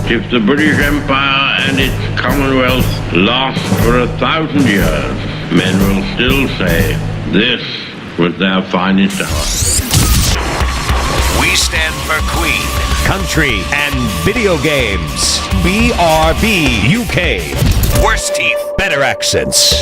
If the British Empire and its Commonwealth last for 1,000 years, men will still say this was their finest hour. We stand for Queen, country, and video games. BRB UK. Worse teeth, better accents.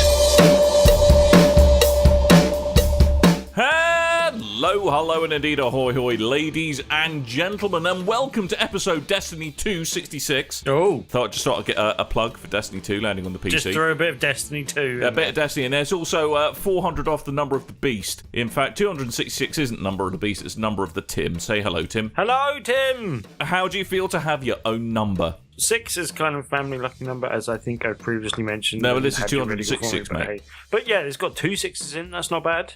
Hello, and indeed ahoy hoy, ladies and gentlemen, and welcome to episode Destiny 2 66. Oh. Just thought I'd get a plug for Destiny 2 landing on the PC. Just throw a bit of Destiny 2. A bit of Destiny, and there's also 400 off the number of the beast. In fact, 266 isn't number of the beast, it's number of the Tim. Say hello, Tim. Hello, Tim! How do you feel to have your own number? 6 is kind of family lucky number, as I think I previously mentioned. No, but this is 266, mate. But yeah, it's got 2 6s in, that's not bad.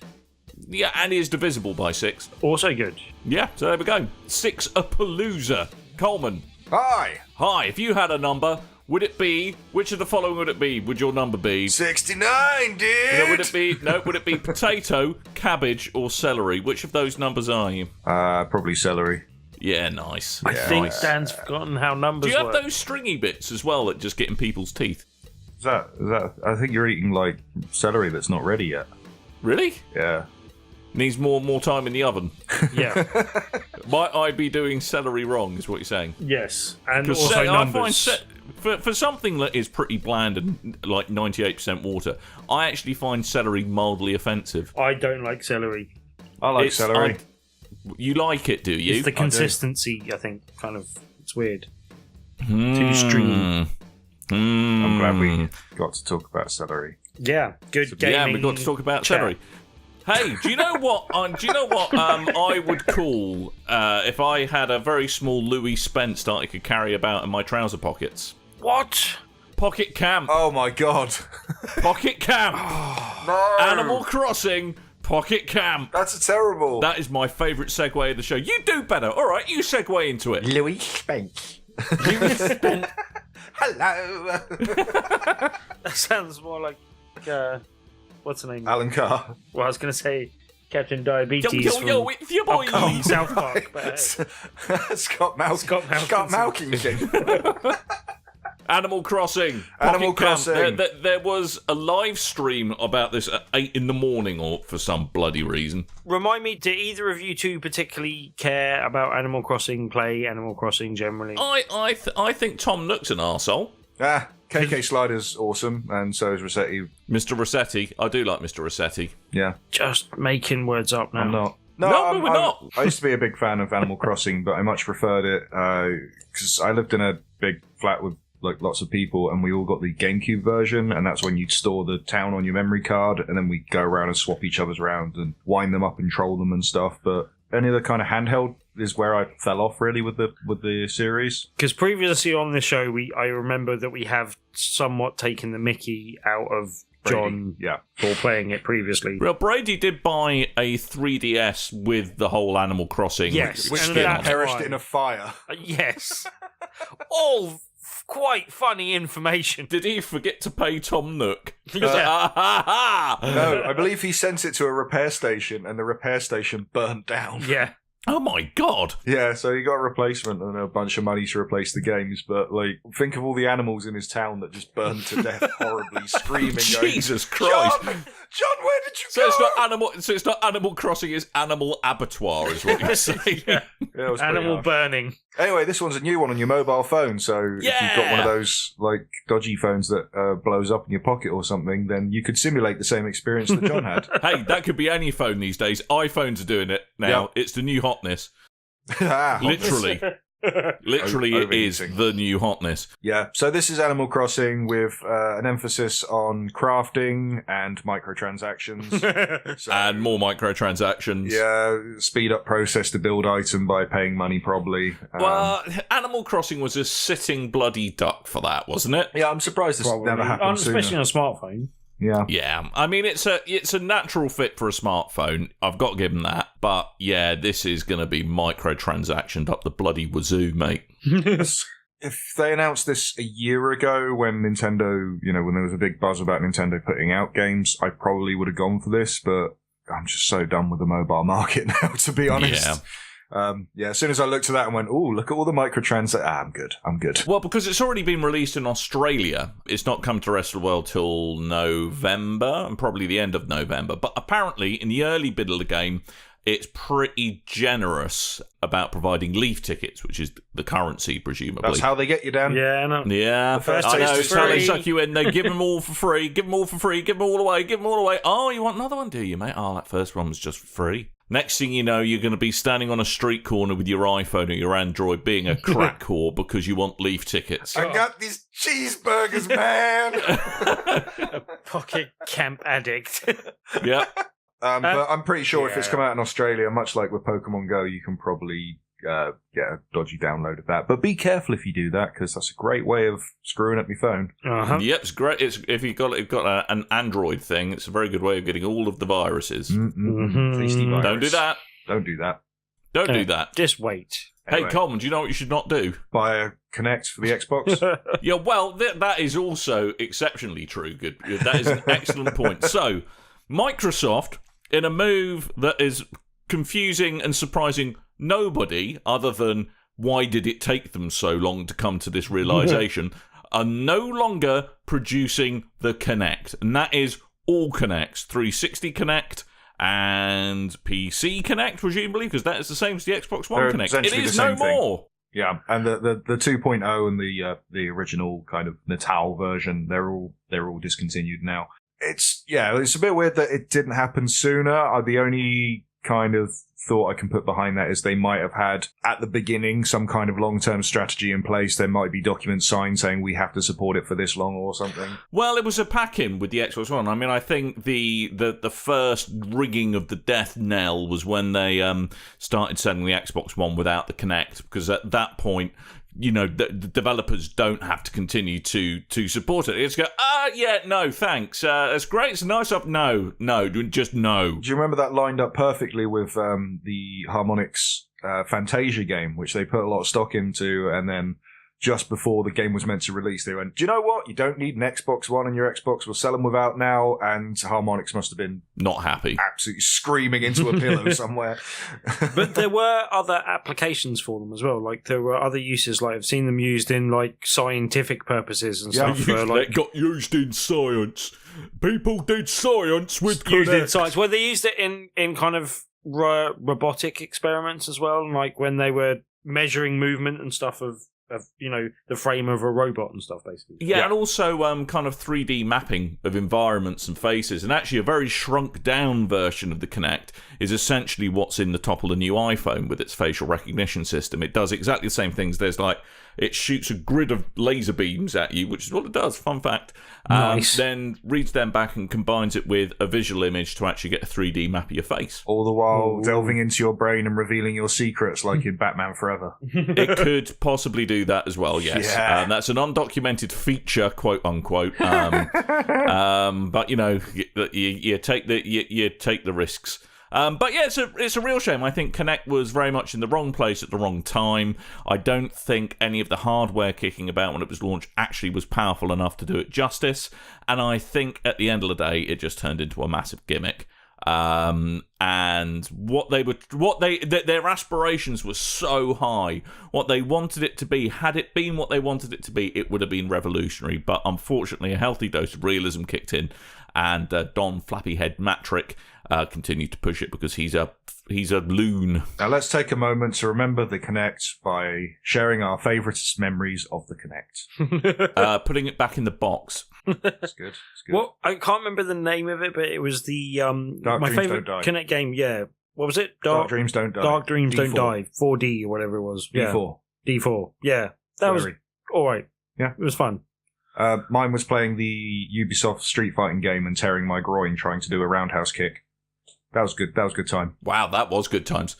Yeah, and is divisible by 6. Also good. Yeah, so there we go. 6-a-palooza. Coleman. Hi. Hi, if you had a number, would it be, which of the following would it be? Would your number be? 69, dude. Would it be potato, cabbage, or celery? Which of those numbers are you? Probably celery. Yeah, nice. I think Dan's forgotten how numbers work. Do you work. have those stringy bits as well that just get in people's teeth? Is that? I think you're eating like celery that's not ready yet. Really? Yeah. Needs more time in the oven. Yeah. Might I be doing celery wrong, is what you're saying? Yes, and also numbers. I find for something that is pretty bland and like 98% water, I actually find celery mildly offensive. I don't like celery. I like celery. You like it, do you? It's the consistency, I think, kind of. It's weird. Too stringy. I'm glad we got to talk about celery. Yeah, good gaming. Yeah, we got to talk about celery. Hey, do you know what? I would call if I had a very small Louis Spence that I could carry about in my trouser pockets. What? Pocket camp. Oh my god. Pocket camp. No. Animal Crossing. Pocket camp. That's terrible. That is my favourite segue of the show. You do better. All right, you segue into it. Louis Spence. Louis Spence. Hello. That sounds more like. What's the name? Alan Carr. Well, I was going to say Captain Diabetes. Yo, it's your boy. South Park. But, Scott Malkinson. Animal Crossing. Animal Pocket Camp. Crossing. There was a live stream about this at 8 in the morning, or for some bloody reason. Remind me, do either of you two particularly care about Animal Crossing, play Animal Crossing generally? I think Tom Nook's an arsehole. KK Slider's awesome, and so is Rossetti. Mr. Rossetti. I do like Mr. Rossetti. Yeah. Just making words up now. I'm not. No, we're not. I used to be a big fan of Animal Crossing, but I much preferred it because I lived in a big flat with like lots of people, and we all got the GameCube version, and that's when you'd store the town on your memory card, and then we'd go around and swap each other's around and wind them up and troll them and stuff. But any other kind of handheld is where I fell off really with the series. Because previously on the show, I remember that we have somewhat taken the mickey out of John for playing it previously. Well, Brady did buy a 3DS with the whole Animal Crossing. Yes, which and then perished in a fire. Yes. All quite funny information. Did he forget to pay Tom Nook? No, I believe he sent it to a repair station, and the repair station burnt down. Yeah. Oh my god! Yeah, so he got a replacement and a bunch of money to replace the games, but like, think of all the animals in his town that just burned to death horribly, screaming. Jesus Christ! John, where did you go? So it's not Animal Crossing, it's Animal Abattoir, is what you're saying. Yeah, it was animal burning. Anyway, this one's a new one on your mobile phone, so if you've got one of those like dodgy phones that blows up in your pocket or something, then you could simulate the same experience that John had. Hey, that could be any phone these days. iPhones are doing it now. Yep. It's the new hotness. Literally. Literally, it is the new hotness. Yeah, so this is Animal Crossing with an emphasis on crafting and microtransactions. And more microtransactions. Yeah, speed up process to build item by paying money, probably. Well, Animal Crossing was a sitting bloody duck for that, wasn't it? Yeah, I'm surprised this never happened sooner. Especially on a smartphone. Yeah. I mean, it's a natural fit for a smartphone. I've got to give them that. But yeah, this is going to be microtransactioned up the bloody wazoo, mate. If they announced this a year ago when Nintendo, when there was a big buzz about Nintendo putting out games, I probably would have gone for this, but I'm just so done with the mobile market now, to be honest. Yeah. As soon as I looked at that and went, "Oh, look at all the microtransactions," I'm good. Well, because it's already been released in Australia, it's not come to the rest of the world till November, and probably the end of November. But apparently, in the early bit of the game, it's pretty generous about providing leaf tickets, which is the currency, presumably. That's how they get you down. Yeah, I know. Yeah, first I know. taste It's is how they free. suck you in. They give them all for free. Give them all for free. Give them all away. Give them all away. Oh, you want another one, do you, mate? Oh, that first one was just for free. Next thing you know, you're going to be standing on a street corner with your iPhone or your Android being a crack whore because you want leaf tickets. I got these cheeseburgers, man. A pocket camp addict. Yeah. But I'm pretty sure if it's yeah. come out in Australia, much like with Pokemon Go, you can probably get a dodgy download of that. But be careful if you do that, because that's a great way of screwing up your phone. Uh-huh. Yep, it's great. It's if you've got an Android thing, it's a very good way of getting all of the viruses. Mhm. Tasty virus. Don't do that. Don't do that. Don't do that. Just wait. Hey, Anyway. Coleman, do you know what you should not do? Buy a Kinect for the Xbox. Yeah, well, that is also exceptionally true. Good. That is an excellent point. So, Microsoft, in a move that is confusing and surprising nobody other than why did it take them so long to come to this realization, are no longer producing the Kinect. And that is all Kinects. 360 Kinect and PC Kinect, presumably, because that is the same as the Xbox One They're Kinect. It essentially is the no same thing. more. Yeah, and the 2.0 and the original kind of Natal version, they're all discontinued now. It's a bit weird that it didn't happen sooner. The only kind of thought I can put behind that is they might have had at the beginning some kind of long-term strategy in place. There might be documents signed saying we have to support it for this long or something. Well, it was a pack-in with the Xbox One. I mean, I think the first ringing of the death knell was when they started selling the Xbox One without the Kinect, because at that point, you know, the developers don't have to continue to support it. It's go, no, thanks. It's great. It's a nice up. No, just no. Do you remember that lined up perfectly with the Harmonix Fantasia game, which they put a lot of stock into, and then just before the game was meant to release, they went, do you know what? You don't need an Xbox One on your Xbox. We'll sell them without now. And Harmonix must have been Not happy. absolutely screaming into a pillow somewhere. But there were other applications for them as well. Like, there were other uses. Like, I've seen them used in, like, scientific purposes and stuff. For, like, It got used in science. People did science with used in Kinect. science. Well, they used it in kind of robotic experiments as well. Like, when they were measuring movement and stuff of you know, the frame of a robot and stuff, basically. Yeah, and also kind of 3D mapping of environments and faces. And actually, a very shrunk down version of the Kinect is essentially what's in the top of the new iPhone with its facial recognition system. It does exactly the same things. There's like, it shoots a grid of laser beams at you, which is what it does, fun fact. Nice. Then reads them back and combines it with a visual image to actually get a 3D map of your face. All the while delving into your brain and revealing your secrets like in Batman Forever. It could possibly do that as well, yes. Yeah. That's an undocumented feature, quote unquote. But you know, you take the risks. But yeah, it's a real shame. I think Kinect was very much in the wrong place at the wrong time. I don't think any of the hardware kicking about when it was launched actually was powerful enough to do it justice. And I think at the end of the day, it just turned into a massive gimmick. And their aspirations were so high. What they wanted it to be, had it been what they wanted it to be, it would have been revolutionary. But unfortunately, a healthy dose of realism kicked in, and Don Flappyhead Matrick continued to push it because he's a loon. Now let's take a moment to remember the Kinect by sharing our favouriteest memories of the Kinect. Putting it back in the box. It's good. It's good. Well, I can't remember the name of it, but it was the Dark my Dreams favorite Don't Die. Kinect game. Yeah, what was it? Dark Dreams Don't Die. Dark Dreams Don't D4. Die. 4D or whatever it was. Yeah. D4. D4. Yeah, that was Very. all right. Yeah. It was fun. Mine was playing the Ubisoft Street Fighting game and tearing my groin trying to do a roundhouse kick. That was good. That was a good time. Wow, that was good times.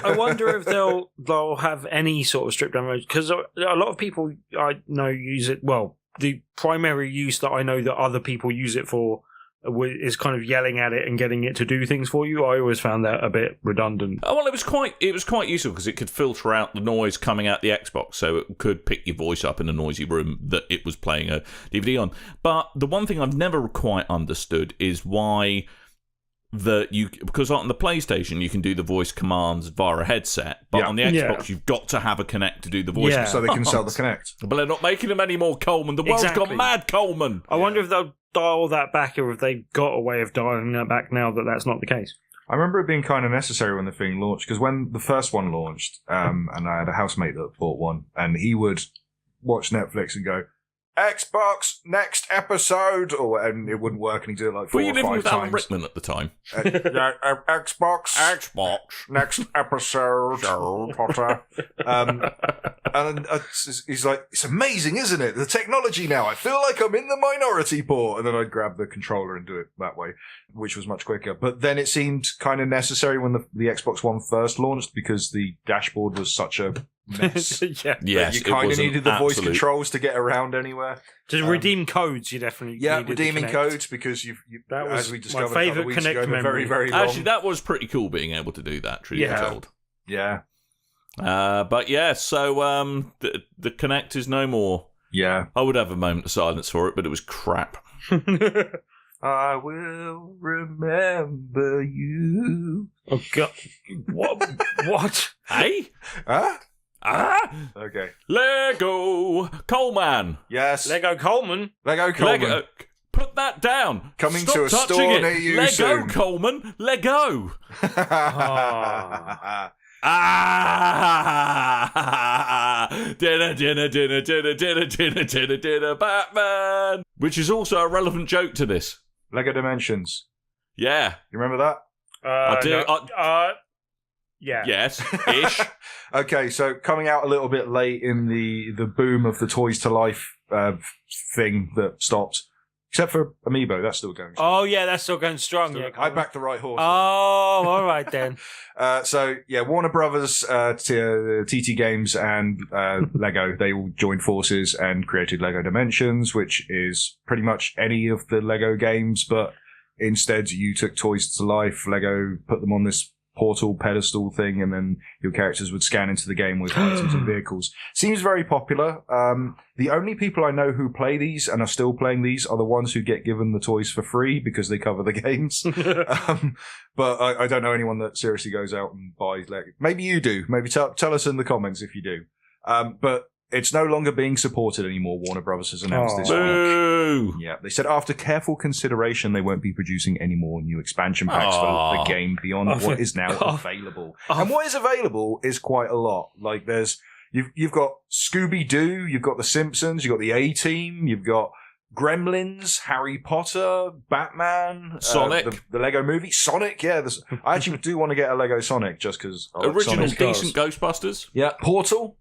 I wonder if they'll have any sort of stripped down version, because a lot of people I know use it. Well, the primary use that I know that other people use it for is kind of yelling at it and getting it to do things for you. I always found that a bit redundant. Well, it was quite useful because it could filter out the noise coming out the Xbox, so it could pick your voice up in a noisy room that it was playing a DVD on. But the one thing I've never quite understood is why because on the PlayStation you can do the voice commands via a headset, but on the Xbox you've got to have a Kinect to do the voice. So they can sell the Kinect. But they're not making them anymore, Coleman. The world's gone mad, Coleman. I wonder if they'll dial that back, or if they've got a way of dialing that back now that that's not the case. I remember it being kind of necessary when the thing launched, because when the first one launched, and I had a housemate that bought one, and he would watch Netflix and go, Xbox, next episode, and it wouldn't work, and he'd do it like 4 or 5 times. Were you living with Alan Rickman at the time? Xbox, next episode, Potter. And he's like, it's amazing, isn't it? The technology now. I feel like I'm in the minority port. And then I'd grab the controller and do it that way, which was much quicker. But then it seemed kind of necessary when the Xbox One first launched, because the dashboard was such a mess. Yes, you kind of needed the voice controls to get around anywhere. To redeem codes, you definitely needed redeeming codes, because that was, as we discovered my favourite Kinect memory. Very, very long. Actually, that was pretty cool being able to do that, truth be told. Yeah. But yeah, so the Kinect is no more. Yeah. I would have a moment of silence for it, but it was crap. I will remember you. Oh, God. What? Hey? Huh? Okay. Lego Coleman. Yes. Lego Coleman. Put that down. Coming Stop to a touching store it. near you Lego soon. Coleman. Lego. Dinner, Batman. Which is also a relevant joke to this. Lego Dimensions. Yeah. You remember that? I do. Yeah. Yes, ish. Okay, so coming out a little bit late in the boom of the Toys to Life thing that stopped. Except for Amiibo, that's still going strong. Oh, yeah, that's still going strong. I backed the right horse. Oh, all right then. So, yeah, Warner Brothers, TT Games, and Lego, they all joined forces and created Lego Dimensions, which is pretty much any of the Lego games, but instead you took Toys to Life, Lego put them on this portal pedestal thing, and then your characters would scan into the game with items and vehicles. Seems very popular. The only people I know who play these and are still playing these are the ones who get given the toys for free because they cover the games. But I don't know anyone that seriously goes out and buys Lego. Maybe you do. Maybe tell us in the comments if you do. But it's no longer being supported anymore, Warner Brothers has announced this week. Yeah, they said after careful consideration, they won't be producing any more new expansion packs for the game beyond what is now available. And what is available is quite a lot. Like you've got Scooby-Doo, you've got The Simpsons, you've got the A-Team, you've got Gremlins, Harry Potter, Batman, Sonic, the Lego movie, Sonic. Yeah, I actually do want to get a Lego Sonic just because original decent Ghostbusters. Yeah, Portals,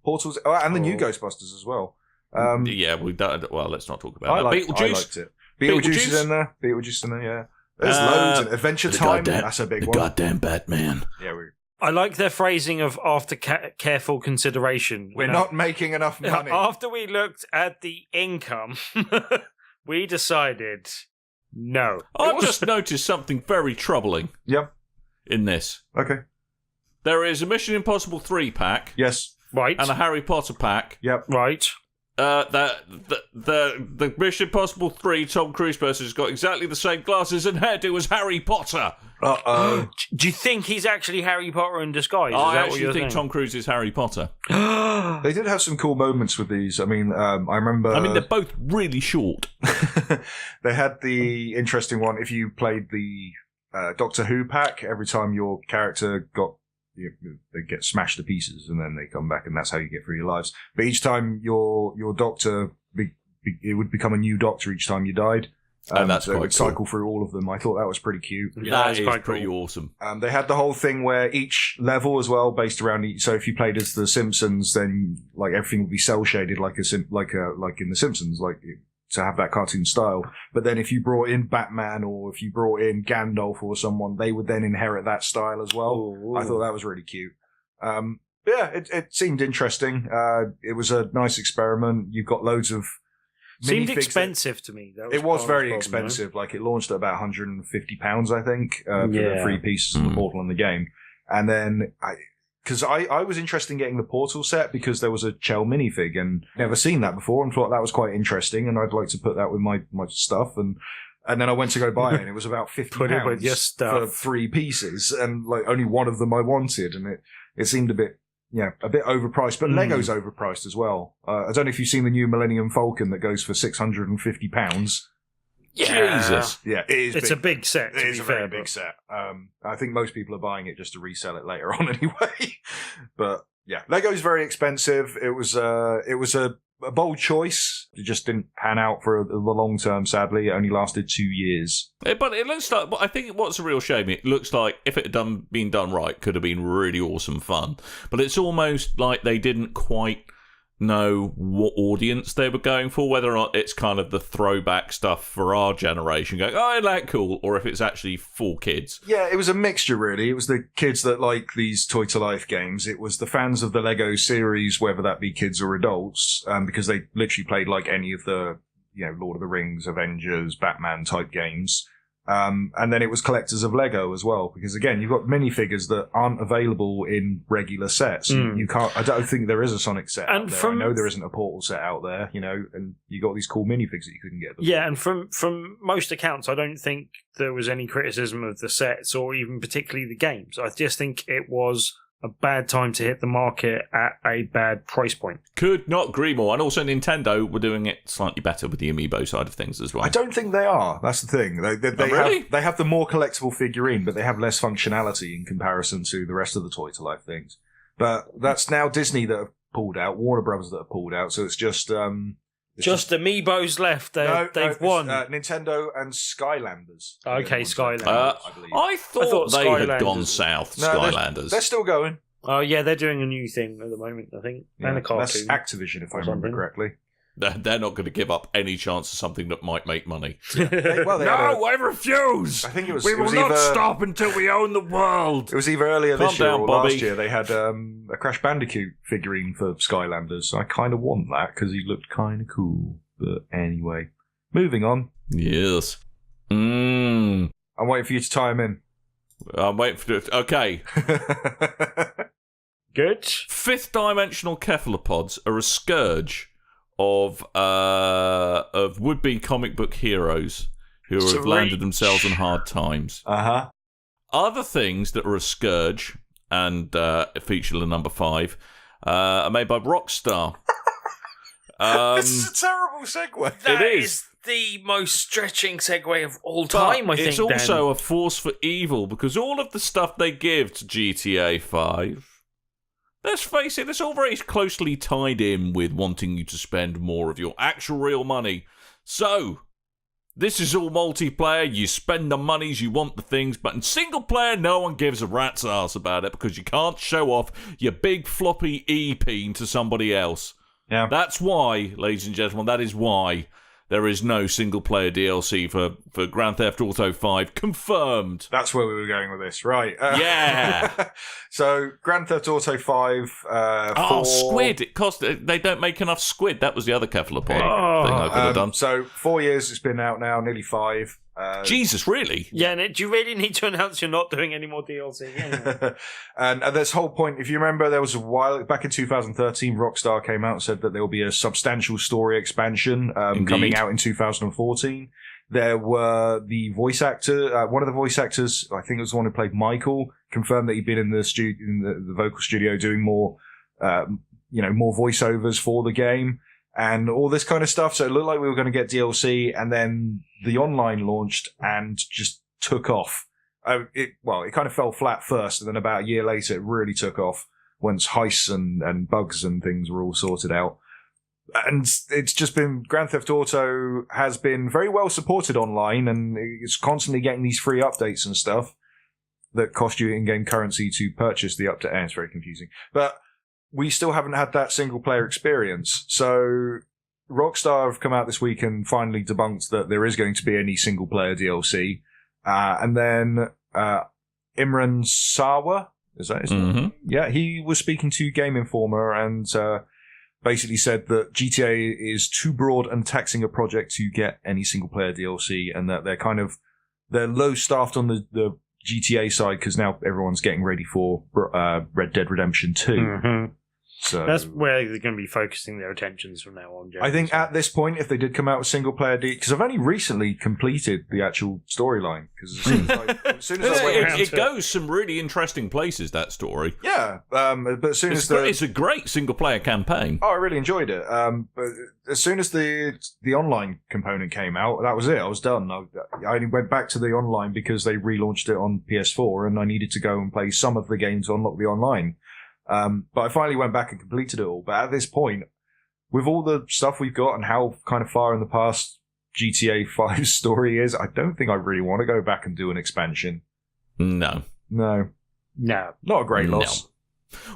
and the new Ghostbusters as well. Yeah, we don't. Well, let's not talk about that. Beetlejuice. I liked it. Beetlejuice is in there. Beetlejuice in there. Yeah, there's loads. And Adventure Time. That's a big one. Goddamn Batman. Yeah, I like their phrasing of after careful consideration. We're not making enough money. After we looked at the income, we decided no. I've just noticed something very troubling. Yep. In this. Okay. There is a Mission Impossible 3 pack. Yes. Right. And a Harry Potter pack. Yep. Right. The Mission Impossible 3 Tom Cruise person has got exactly the same glasses and hairdo as Harry Potter. Uh-oh. Do you think he's actually Harry Potter in disguise? I actually think Tom Cruise is Harry Potter. They did have some cool moments with these. I mean, I remember... I mean, they're both really short. They had the interesting one, if you played the Doctor Who pack, every time your character they get smashed to pieces and then they come back, and that's how you get through your lives. But each time your doctor, it would become a new doctor each time you died. And that's so quite it would cycle through all of them. I thought that was pretty cute. That is pretty awesome. They had the whole thing where each level as well, based around each. So if you played as the Simpsons, then like everything would be cell shaded, like in the Simpsons, to have that cartoon style. But then if you brought in Batman or if you brought in Gandalf or someone, they would then inherit that style as well. Ooh. I thought that was really cute. Yeah, it seemed interesting. It was a nice experiment. You've got loads of seemed expensive to me. It was very expensive. Like it launched at about £150, I think, for the 3 pieces of the portal in the game. And then because I was interested in getting the Portal set because there was a Chell minifig and never seen that before and thought that was quite interesting and I'd like to put that with my stuff. And And then I went to go buy it, and it was about £50 Put it with your stuff. for 3 pieces, and like only one of them I wanted, and it seemed a bit overpriced. But Lego's overpriced as well. I don't know if you've seen the new Millennium Falcon that goes for £650. Yeah. Jesus. Yeah, it is. It's a big set. It is a very big set. I think most people are buying it just to resell it later on anyway. But yeah, Lego's very expensive. It was a bold choice. It just didn't pan out for the long term, sadly. It only lasted 2 years. But it looks like, I think what's a real shame, it looks like if it had been done right, could have been really awesome fun. But it's almost like they didn't quite know what audience they were going for, whether or not it's kind of the throwback stuff for our generation going, oh, isn't that cool, or if it's actually for kids. Yeah, it was a mixture, really. It was the kids that like these Toy to Life games. It was the fans of the Lego series, whether that be kids or adults, because they literally played like any of the, Lord of the Rings, Avengers, Batman type games. And then it was collectors of Lego as well, because again, you've got minifigures that aren't available in regular sets. You can't. I don't think there is a Sonic set out there. I know there isn't a Portal set out there. And you got these cool minifigs that you couldn't get before. Yeah, and from most accounts, I don't think there was any criticism of the sets or even particularly the games. I just think it was a bad time to hit the market at a bad price point. Could not agree more. And also Nintendo were doing it slightly better with the amiibo side of things as well. I don't think they are. That's the thing. They have the more collectible figurine, but they have less functionality in comparison to the rest of the Toy to Life things. But that's now Disney that have pulled out, Warner Brothers that have pulled out, so it's just amiibos left. They've won. Nintendo and Skylanders. Okay, Skylanders. I believe. I thought they had gone south, No, Skylanders. They're still going. Oh, yeah, they're doing a new thing at the moment, I think. And a cartoon. That's Activision, if I remember correctly. They're not going to give up any chance of something that might make money. I refuse! I think it was. We it will was not either, stop until we own the world! It was either earlier Calm this year down, or Bobby. last year. They had a Crash Bandicoot figurine for Skylanders. So I kind of want that because he looked kind of cool. But anyway, moving on. Yes. I'm waiting for you to tie him in. I'm waiting for it. Okay. Good. Fifth dimensional cephalopods are a scourge of would-be comic book heroes who have landed themselves in hard times. Other things that are a scourge and feature in number 5 are made by Rockstar. This is a terrible segue. That is the most stretching segue of all time, I think. It's also a force for evil because all of the stuff they give to GTA 5, let's face it, it's all very closely tied in with wanting you to spend more of your actual real money. So, this is all multiplayer, you spend the monies, you want the things, but in single player, no one gives a rat's ass about it because you can't show off your big floppy E-peen to somebody else. Yeah. That's why, ladies and gentlemen, that is why there is no single-player DLC for Grand Theft Auto 5 confirmed. That's where we were going with this, right? Yeah. So, Grand Theft Auto 5. Squid! It cost. They don't make enough squid. That was the other cephalopod thing I could have done. So, 4 years it's been out now, nearly 5. Jesus, really? Yeah, and do you really need to announce you're not doing any more DLC? Anyway. and this whole point, if you remember, there was a while back in 2013, Rockstar came out and said that there will be a substantial story expansion coming out in 2014. There were the voice actor, one of the voice actors, I think it was the one who played Michael, confirmed that he'd been in the vocal studio doing more, more voiceovers for the game. And all this kind of stuff. So it looked like we were going to get DLC, and then the online launched and just took off. It kind of fell flat first, and then about a year later, it really took off once heists and bugs and things were all sorted out. And it's just been, Grand Theft Auto has been very well supported online, and it's constantly getting these free updates and stuff that cost you in-game currency to purchase the update. And it's very confusing. But we still haven't had that single-player experience. So Rockstar have come out this week and finally debunked that there is going to be any single-player DLC. And then Imran Sawa, is that his name? Yeah, he was speaking to Game Informer and basically said that GTA is too broad and taxing a project to get any single-player DLC, and that they're low-staffed on the GTA side because now everyone's getting ready for Red Dead Redemption 2. So that's where they're going to be focusing their attentions from now on. I think at this point, if they did come out with single player, because I've only recently completed the actual storyline. Because as soon as I went around it goes some really interesting places, that story. Yeah, but as soon as it's a great single player campaign. Oh, I really enjoyed it. But as soon as the online component came out, that was it. I was done. I only went back to the online because they relaunched it on PS4, and I needed to go and play some of the games to unlock the online. But I finally went back and completed it all. But at this point, with all the stuff we've got and how kind of far in the past GTA 5's story is, I don't think I really want to go back and do an expansion. No. Not a great loss.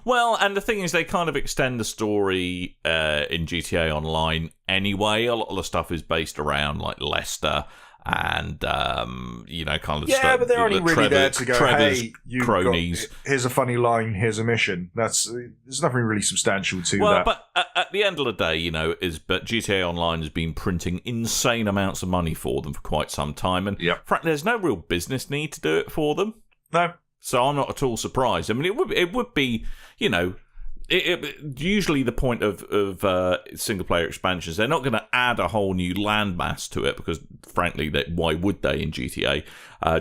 Well, and the thing is, they kind of extend the story in GTA Online anyway. A lot of the stuff is based around like Leicester and kind of stuff. But they're only really there to go, Trevor's hey, cronies. Here's a funny line, here's a mission. There's nothing really substantial to that. Well, but at the end of the day, but GTA Online has been printing insane amounts of money for them for quite some time, and frankly, there's no real business need to do it for them. No. So I'm not at all surprised. I mean, it would be, usually the point of single-player expansions, they're not going to add a whole new landmass to it because, frankly, why would they in GTA?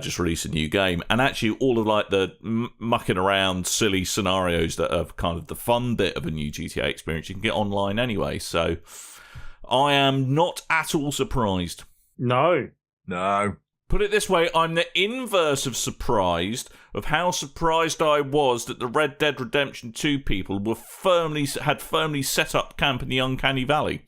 Just release a new game. And actually, all of like the mucking around silly scenarios that are kind of the fun bit of a new GTA experience, you can get online anyway. So I am not at all surprised. No. Put it this way, I'm the inverse of surprised of how surprised I was that the Red Dead Redemption 2 people had firmly set up camp in the Uncanny Valley.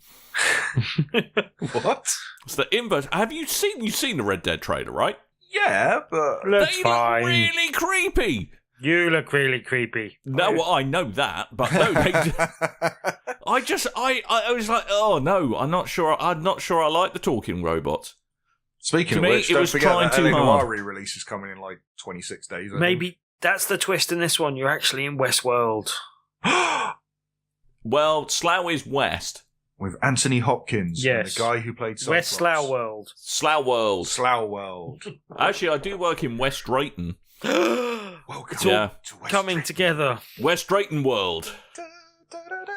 What? It's the inverse. You've seen the Red Dead trailer, right? Yeah, but they look really creepy. You look really creepy. No, well, I know that, but no, I was like, oh no, I'm not sure I like the talking robots. Speaking of which, don't forget that LA Noire re-release is coming in like 26 days. Maybe that's the twist in this one. You're actually in Westworld. Well, Slough is West. With Anthony Hopkins. Yes. The guy who played Cyclops. West Slough World. Slough World. Actually, I do work in West Drayton. Welcome to West Drayton. Coming together. West Drayton World.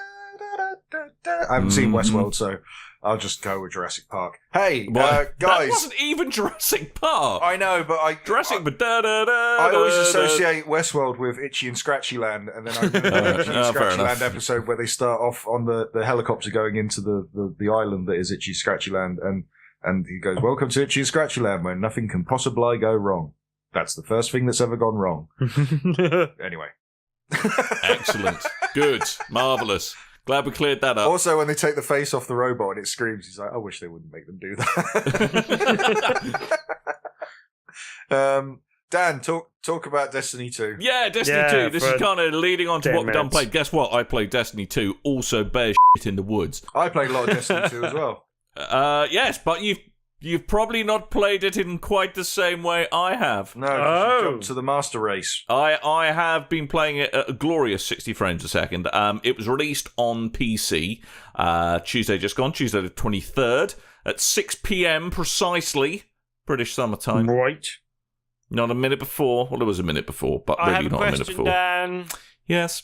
I haven't seen Westworld, so I'll just go with Jurassic Park. Hey, guys. That wasn't even Jurassic Park. I know, but I always associate Westworld with Itchy and Scratchy Land, and then I remember the Itchy and Scratchy Land episode where they start off on the helicopter going into the island that is Itchy Scratchy Land, and he goes, "Welcome to Itchy and Scratchy Land, where nothing can possibly go wrong." That's the first thing that's ever gone wrong. Anyway. Excellent. Good. Marvellous. Glad we cleared that up. Also, when they take the face off the robot and it screams, he's like, I wish they wouldn't make them do that. Dan, talk about Destiny 2. Yeah, Destiny 2. This is kind of leading on to what we've done played. Guess what? I played Destiny 2, also bear shit in the woods. I played a lot of Destiny 2 as well. Yes, but you've probably not played it in quite the same way I have. No, you jumped to the master race. I have been playing it at a glorious 60 frames a second. It was released on PC Tuesday just gone, Tuesday the 23rd, at 6 p.m. precisely, British summertime. Right. Not a minute before. Well, it was a minute before, but really not a minute before. Dan. Yes.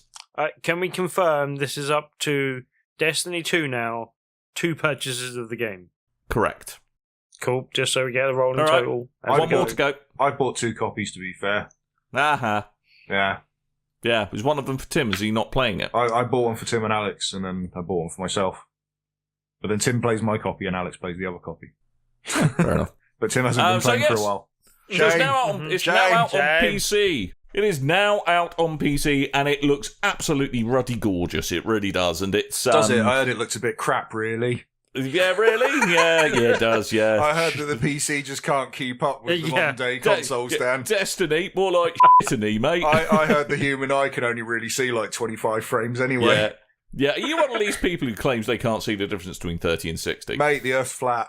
Can we confirm this is up to Destiny 2 now, 2 purchases of the game? Correct. Cool, just so we get a rolling right. total. One more to go. I bought 2 copies, to be fair. Uh-huh. Yeah. Yeah, was one of them for Tim? Is he not playing it? I bought one for Tim and Alex, and then I bought one for myself. But then Tim plays my copy, and Alex plays the other copy. Fair enough. But Tim hasn't been playing for a while. So it's now out on PC. It is now out on PC, and it looks absolutely ruddy gorgeous. It really does, and it's does it? I heard it looks a bit crap, really. Yeah, really? Yeah, it does, yeah. I heard that the PC just can't keep up with the modern-day consoles, Dan. Destiny, more like shitiny, mate. I heard the human eye can only really see like 25 frames anyway. Yeah, you're one of these people who claims they can't see the difference between 30 and 60. Mate, the Earth's flat.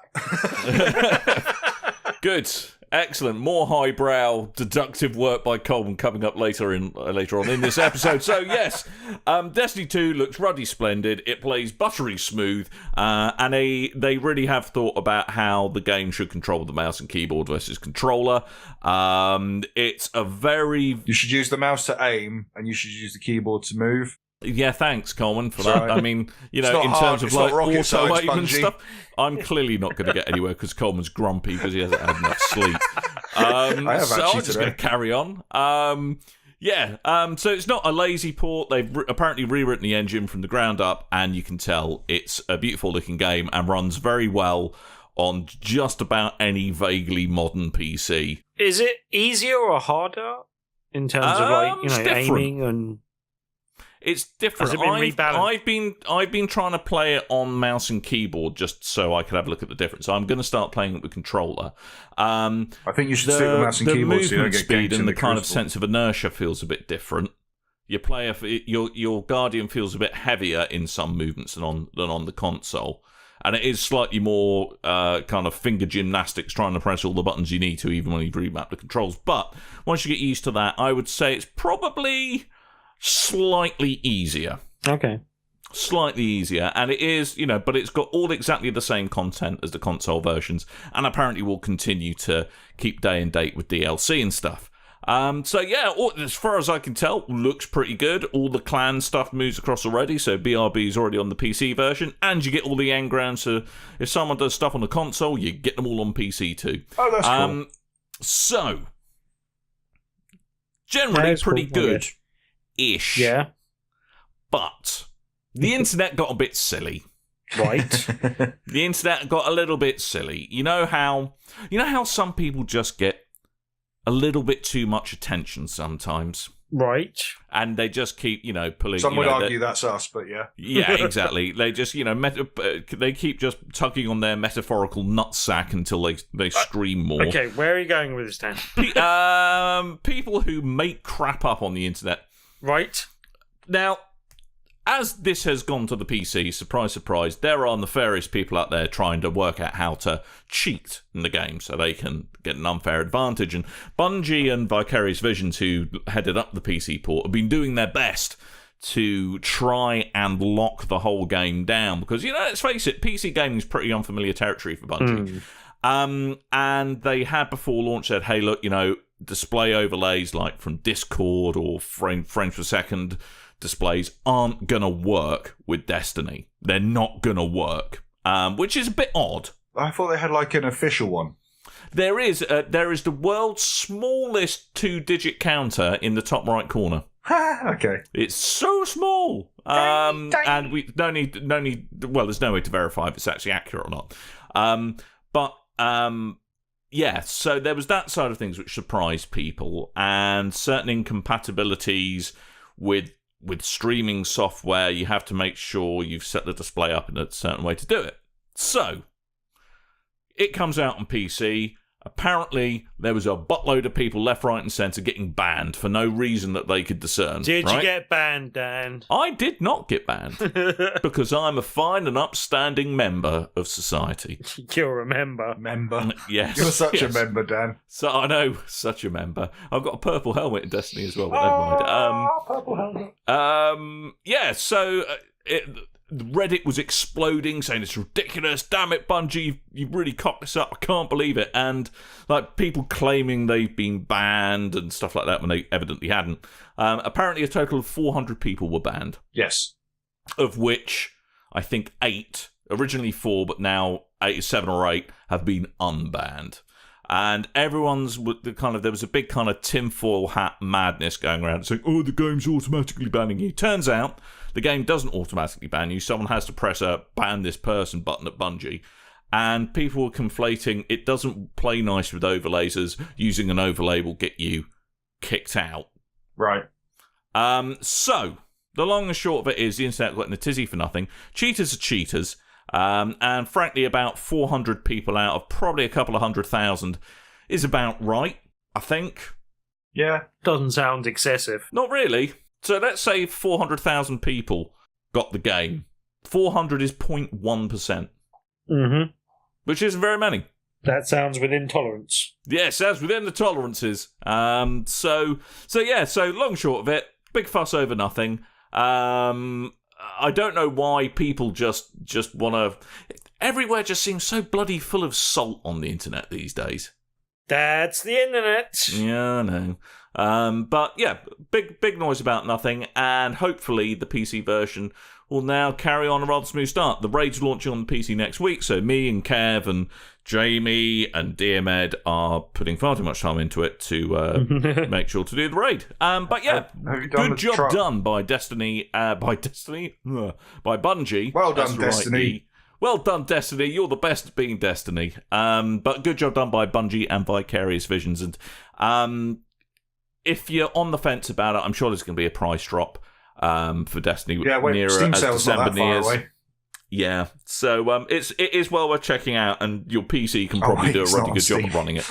Good. Excellent. More highbrow deductive work by Coleman coming up later on in this episode. So yes, Destiny 2 looks ruddy splendid. It plays buttery smooth, and they really have thought about how the game should control the mouse and keyboard versus controller. It's a very... You should use the mouse to aim, and you should use the keyboard to move. Yeah, thanks, Coleman, for that. Right. I mean, in not terms hard. of It's not rocket auto science, aim and Bungie. stuff, I'm clearly not going to get anywhere because Coleman's grumpy because he hasn't had enough sleep. I have so actually I'm just today. going to carry on. So it's not a lazy port. They've apparently rewritten the engine from the ground up, and you can tell it's a beautiful looking game and runs very well on just about any vaguely modern PC. Is it easier or harder in terms of it's different. aiming and? It's different. Has it been rebalanced? I've been trying to play it on mouse and keyboard just so I could have a look at the difference. I'm going to start playing it with controller. I think you should stick with mouse and keyboard so you don't movement get speed ganked and in the kind of crucible. sense of inertia feels a bit different. Your Guardian feels a bit heavier in some movements than on the console. And it is slightly more kind of finger gymnastics, trying to press all the buttons you need to, even when you've remapped the controls. But once you get used to that, I would say it's probably slightly easier. Okay. Slightly easier. And it is, but it's got all exactly the same content as the console versions. And apparently will continue to keep day and date with DLC and stuff. As far as I can tell, looks pretty good. All the clan stuff moves across already, so BRB is already on the PC version, and you get all the engrams, so if someone does stuff on the console, you get them all on PC too. Oh, that's cool. So, generally pretty good-ish. Yeah. But the internet got a bit silly. Right. The internet got a little bit silly. You know how some people just get a little bit too much attention sometimes. Right. And they just keep, pulling... Some would argue that's us, but yeah. Yeah, exactly. They just, they keep just tugging on their metaphorical nutsack until they scream more. Okay, where are you going with this, Dan? People who make crap up on the internet. Right. Now, as this has gone to the PC, surprise, surprise, there are nefarious people out there trying to work out how to cheat in the game so they can get an unfair advantage. And Bungie and Vicarious Visions, who headed up the PC port, have been doing their best to try and lock the whole game down. Because, let's face it, PC gaming is pretty unfamiliar territory for Bungie. And they had before launch said, hey, look, display overlays like from Discord or frames per second displays aren't gonna work with Destiny. They're not gonna work, which is a bit odd. I thought they had like an official one. There is the world's smallest 2-digit counter in the top right corner. Okay. It's so small, and we no need. Well, there's no way to verify if it's actually accurate or not. Yeah. So there was that side of things which surprised people, and certain incompatibilities with streaming software. You have to make sure you've set the display up in a certain way to do it. So it comes out on PC. Apparently, there was a buttload of people left, right, and centre getting banned for no reason that they could discern. Did you get banned, Dan? I did not get banned because I'm a fine and upstanding member of society. You're a member. Yes. You're such a member, Dan. So I know, such a member. I've got a purple helmet in Destiny as well, but never mind. Purple helmet. So Reddit was exploding, saying it's ridiculous. Damn it, Bungie, you've really cocked this up. I can't believe it. And like people claiming they've been banned and stuff like that when they evidently hadn't. Apparently, a total of 400 people were banned. Yes. Of which I think 8, originally 4, but now 7 or 8 have been unbanned. And everyone's there was a big kind of tinfoil hat madness going around saying, oh, the game's automatically banning you. Turns out the game doesn't automatically ban you. Someone has to press a ban this person button at Bungie. And people were conflating it doesn't play nice with overlays as using an overlay will get you kicked out. Right. So the long and short of it is the internet got in a tizzy for nothing. Cheaters are cheaters. And frankly, about 400 people out of probably a couple of 100,000 is about right, I think. Yeah. Doesn't sound excessive. Not really. So let's say 400,000 people got the game. 400 is 0.1%. Mm-hmm. Which isn't very many. That sounds within tolerance. Yes, that's within the tolerances. So long and short of it, big fuss over nothing. I don't know why people just want to... Everywhere just seems so bloody full of salt on the internet these days. That's the internet. Yeah, I know. But yeah, big noise about nothing, and hopefully the PC version will now carry on a rather smooth start. The raid's launching on the PC next week, so me and Kev and Jamie and DMED are putting far too much time into it to make sure to do the raid. But yeah, good job done by Destiny, by Bungie. Well done, Destiny. Well done, Destiny. You're the best at being Destiny. But good job done by Bungie and Vicarious Visions. And if you're on the fence about it, I'm sure there's going to be a price drop for Destiny nearer Steam as sale's December not that far nears. away. Yeah, so it is well worth checking out, and your PC can probably do a really good job of running it.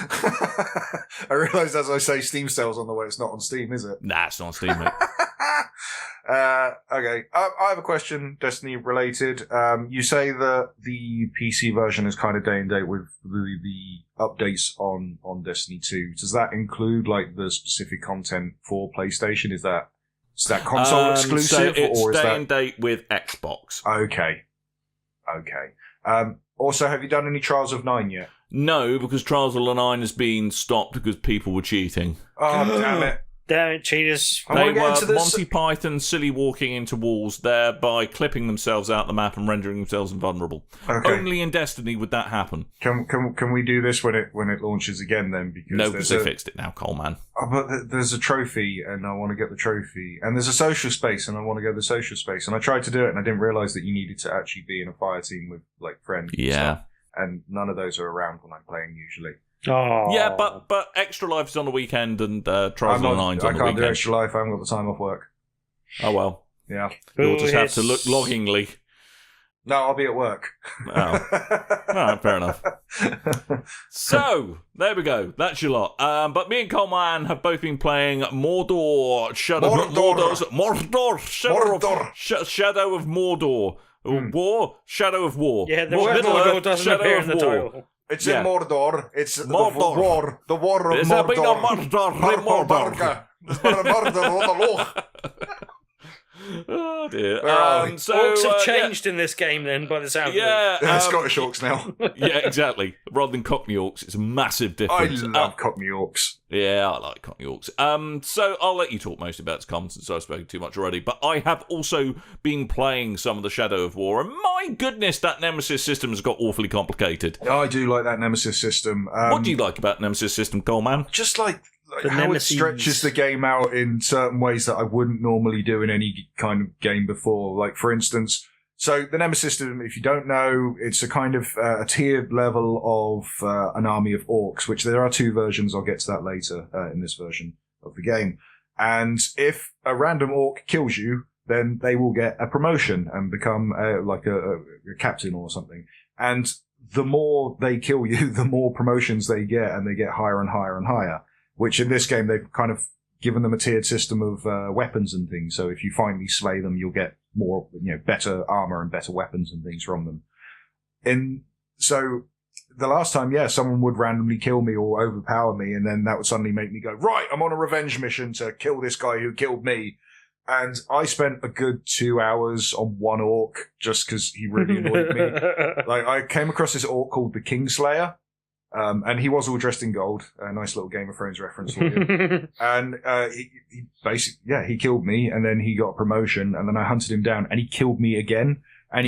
I realised as I say Steam sale's on the way, it's not on Steam, is it? Nah, it's not on Steam, mate. Okay, I have a question, Destiny related. You say that the PC version is kind of day and date with the updates on Destiny 2. Does that include like the specific content for PlayStation? Is that console exclusive, so it's or is day that and date with Xbox? Okay. Also, have you done any Trials of 9 yet? No, because Trials of 9 has been stopped because people were cheating. Oh, damn it. Damn it, cheaters. They were Monty Python silly walking into walls, thereby clipping themselves out the map and rendering themselves invulnerable. Okay. Only in Destiny would that happen. Can we do this when it launches again then? Because they fixed it now, Coleman. Oh, but there's a trophy, and I want to get the trophy. And there's a social space, and I want to go to the social space. And I tried to do it, and I didn't realise that you needed to actually be in a fire team with like friends. Yeah. And none of those are around when I'm playing usually. Oh. Yeah, but Extra Life's on the weekend, and Trials of 9's on the weekend. I can't do Extra Life. I haven't got the time off work. Oh well. Yeah. You'll just have to look longingly. No, I'll be at work. Oh. All right, fair enough. So, there we go. That's your lot. But me and Coleman have both been playing Mordor, Shadow of Mordor. War? Shadow of War. Yeah, the word Mordor doesn't appear in the title. It's in Mordor. It's Mordor. The war of There's Mordor. a big Mordor. Mordor. Oh dear. So orcs have changed in this game then, by the sound of it. Yeah, Scottish orcs now. Yeah, exactly. Rather than Cockney orcs, it's a massive difference. I love Cockney orcs. Yeah, I like Cockney orcs. So I'll let you talk most about its comments since I've spoken too much already. But I have also been playing some of the Shadow of War, and my goodness, that Nemesis system has got awfully complicated. I do like that Nemesis system. What do you like about Nemesis system, Coleman? Just like how it stretches the game out in certain ways that I wouldn't normally do in any kind of game before. Like, for instance, so the Nemesis system, if you don't know, it's a kind of a tiered level of an army of orcs, which there are two versions. I'll get to that later in this version of the game. And if a random orc kills you, then they will get a promotion and become like a captain or something. And the more they kill you, the more promotions they get, and they get higher and higher and higher. Which in this game, they've kind of given them a tiered system of weapons and things. So if you finally slay them, you'll get more, better armor and better weapons and things from them. So the last time, someone would randomly kill me or overpower me, and then that would suddenly make me go, right, I'm on a revenge mission to kill this guy who killed me. And I spent a good 2 hours on one orc just because he really annoyed me. Like, I came across this orc called the Kingslayer. And he was all dressed in gold. A nice little Game of Thrones reference for you. And he basically, he killed me, and then he got a promotion, and then I hunted him down, and he killed me again. And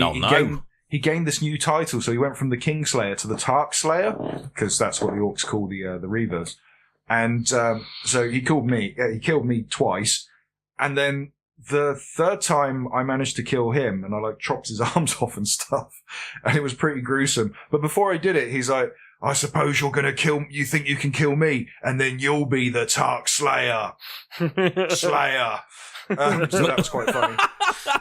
he gained this new title, so he went from the Kingslayer to the Tark Slayer, because that's what the orcs call the Reavers. And so he killed me twice, and then the third time I managed to kill him, and I chopped his arms off and stuff, and it was pretty gruesome. But before I did it, he's like, I suppose you think you can kill me, and then you'll be the Tark Slayer. Slayer. So that was quite funny.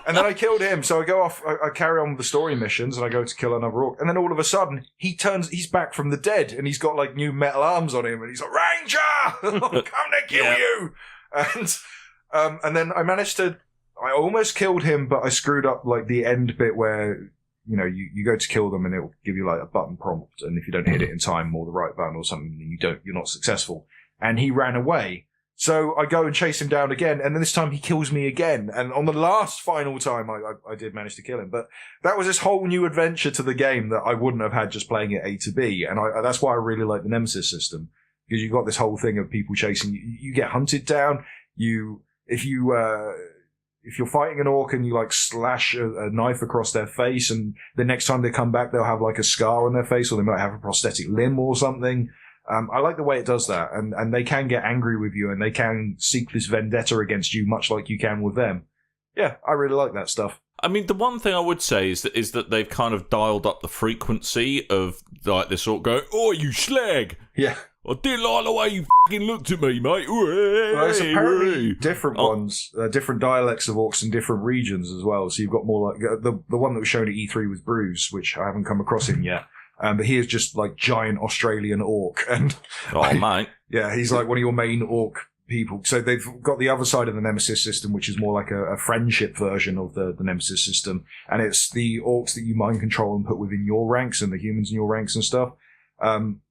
And then I killed him, so I go off, I carry on with the story missions, and I go to kill another orc, and then all of a sudden, he's back from the dead, and he's got new metal arms on him, and he's like, Ranger! I'm come to kill you! And then I almost killed him, but I screwed up the end bit where you go to kill them and it'll give you a button prompt, and if you don't hit it in time or the right button or something, you're not successful. And he ran away. So I go and chase him down again, and then this time he kills me again. And on the last final time, I did manage to kill him. But that was this whole new adventure to the game that I wouldn't have had just playing it A to B. And that's why I really like the Nemesis system. because you've got this whole thing of people chasing you. You get hunted down. If you're fighting an orc and you like slash a knife across their face, and the next time they come back, they'll have like a scar on their face, or they might have a prosthetic limb or something. I like the way it does that, and they can get angry with you, and they can seek this vendetta against you, much like you can with them. Yeah, I really like that stuff. I mean, the one thing I would say is that they've kind of dialed up the frequency of like this sort of going, "Oh, you slag!" Yeah. I didn't like the way you fucking looked at me, mate. Well, it's apparently different ones, different dialects of orcs in different regions as well. So you've got more like the one that was shown at E3 was Bruce, which I haven't come across him yet. But he is just like giant Australian orc, and mate, yeah, he's like one of your main orc people. So they've got the other side of the Nemesis system, which is more like a friendship version of the Nemesis system, and it's the orcs that you mind control and put within your ranks, and the humans in your ranks and stuff.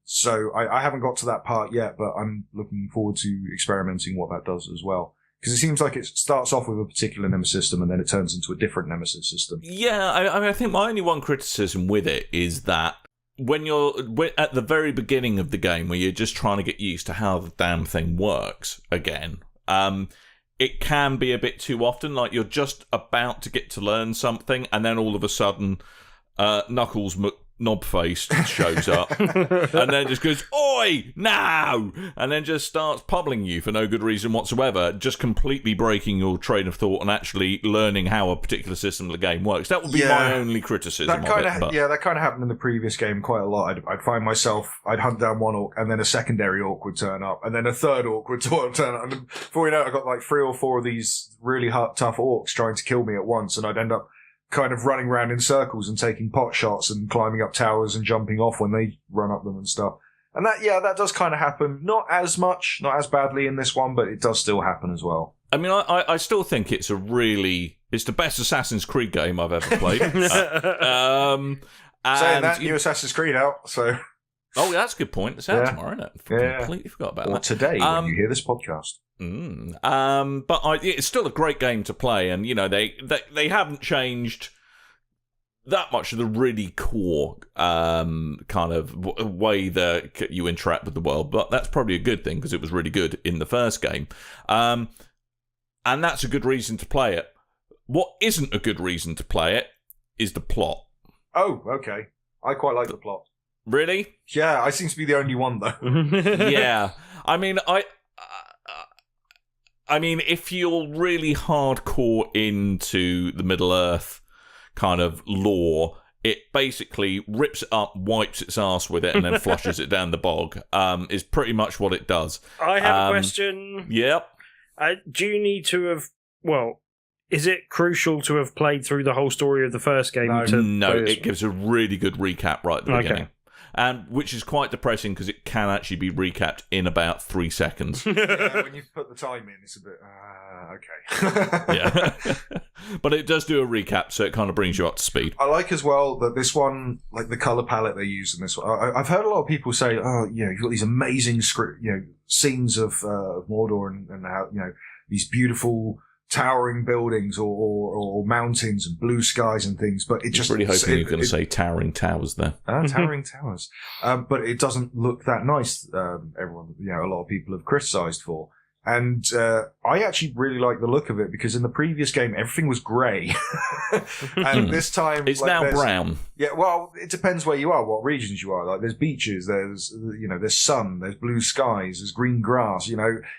So I haven't got to that part yet, but I'm looking forward to experimenting what that does as well. Because it seems like it starts off with a particular Nemesis system and then it turns into a different Nemesis system. Yeah, I mean, I think my only one criticism with it is that when you're at the very beginning of the game, where you're just trying to get used to how the damn thing works again, it can be a bit too often. Like you're just about to get to learn something, and then all of a sudden, Knuckles Knobface shows up and then just goes, "Oi, now!" and then just starts pummeling you for no good reason whatsoever, just completely breaking your train of thought and actually learning how a particular system of the game works. That would be my only criticism that kind of it. Yeah, that kind of happened in the previous game quite a lot. I'd find myself, I'd hunt down one orc, and then a secondary orc would turn up, and then a third orc would turn up, and before you know it, I got like 3 or 4 of these really tough orcs trying to kill me at once, and I'd end up kind of running around in circles and taking pot shots and climbing up towers and jumping off when they run up them and stuff. And that does kind of happen. Not as much, not as badly in this one, but it does still happen as well. I mean, I still think it's it's the best Assassin's Creed game I've ever played. Saying that, new Assassin's Creed out, so... Oh, that's a good point. It's out tomorrow, isn't it? I completely forgot about that. Or today, when you hear this podcast. But it's still a great game to play, and you know they haven't changed that much of the really core kind of way that you interact with the world. But that's probably a good thing because it was really good in the first game, and that's a good reason to play it. What isn't a good reason to play it is the plot. Oh, okay. I quite like the plot. Really? Yeah, I seem to be the only one though. Yeah, I mean, I mean, if you're really hardcore into the Middle-earth kind of lore, it basically rips it up, wipes its ass with it, and then flushes it down the bog, is pretty much what it does. I have a question. Yep. Do you need to have... Well, is it crucial to have played through the whole story of the first game? No, it gives a really good recap right at the beginning. And which is quite depressing because it can actually be recapped in about 3 seconds. Yeah, when you put the time in, it's a bit okay. Yeah, but it does do a recap, so it kind of brings you up to speed. I like as well that this one, like the color palette they use in this one. I've heard a lot of people say, "Oh, you know, you've got these amazing scenes of Mordor and how these beautiful." Towering buildings or mountains and blue skies and things, but it just really hoping you're going to say towering towers there. Towering towers, but it doesn't look that nice. Everyone, a lot of people have criticised for, and I actually really like the look of it because in the previous game everything was grey, and this time it's now brown. Yeah, well, it depends where you are, what regions you are. Like, there's beaches, there's sun, there's blue skies, there's green grass.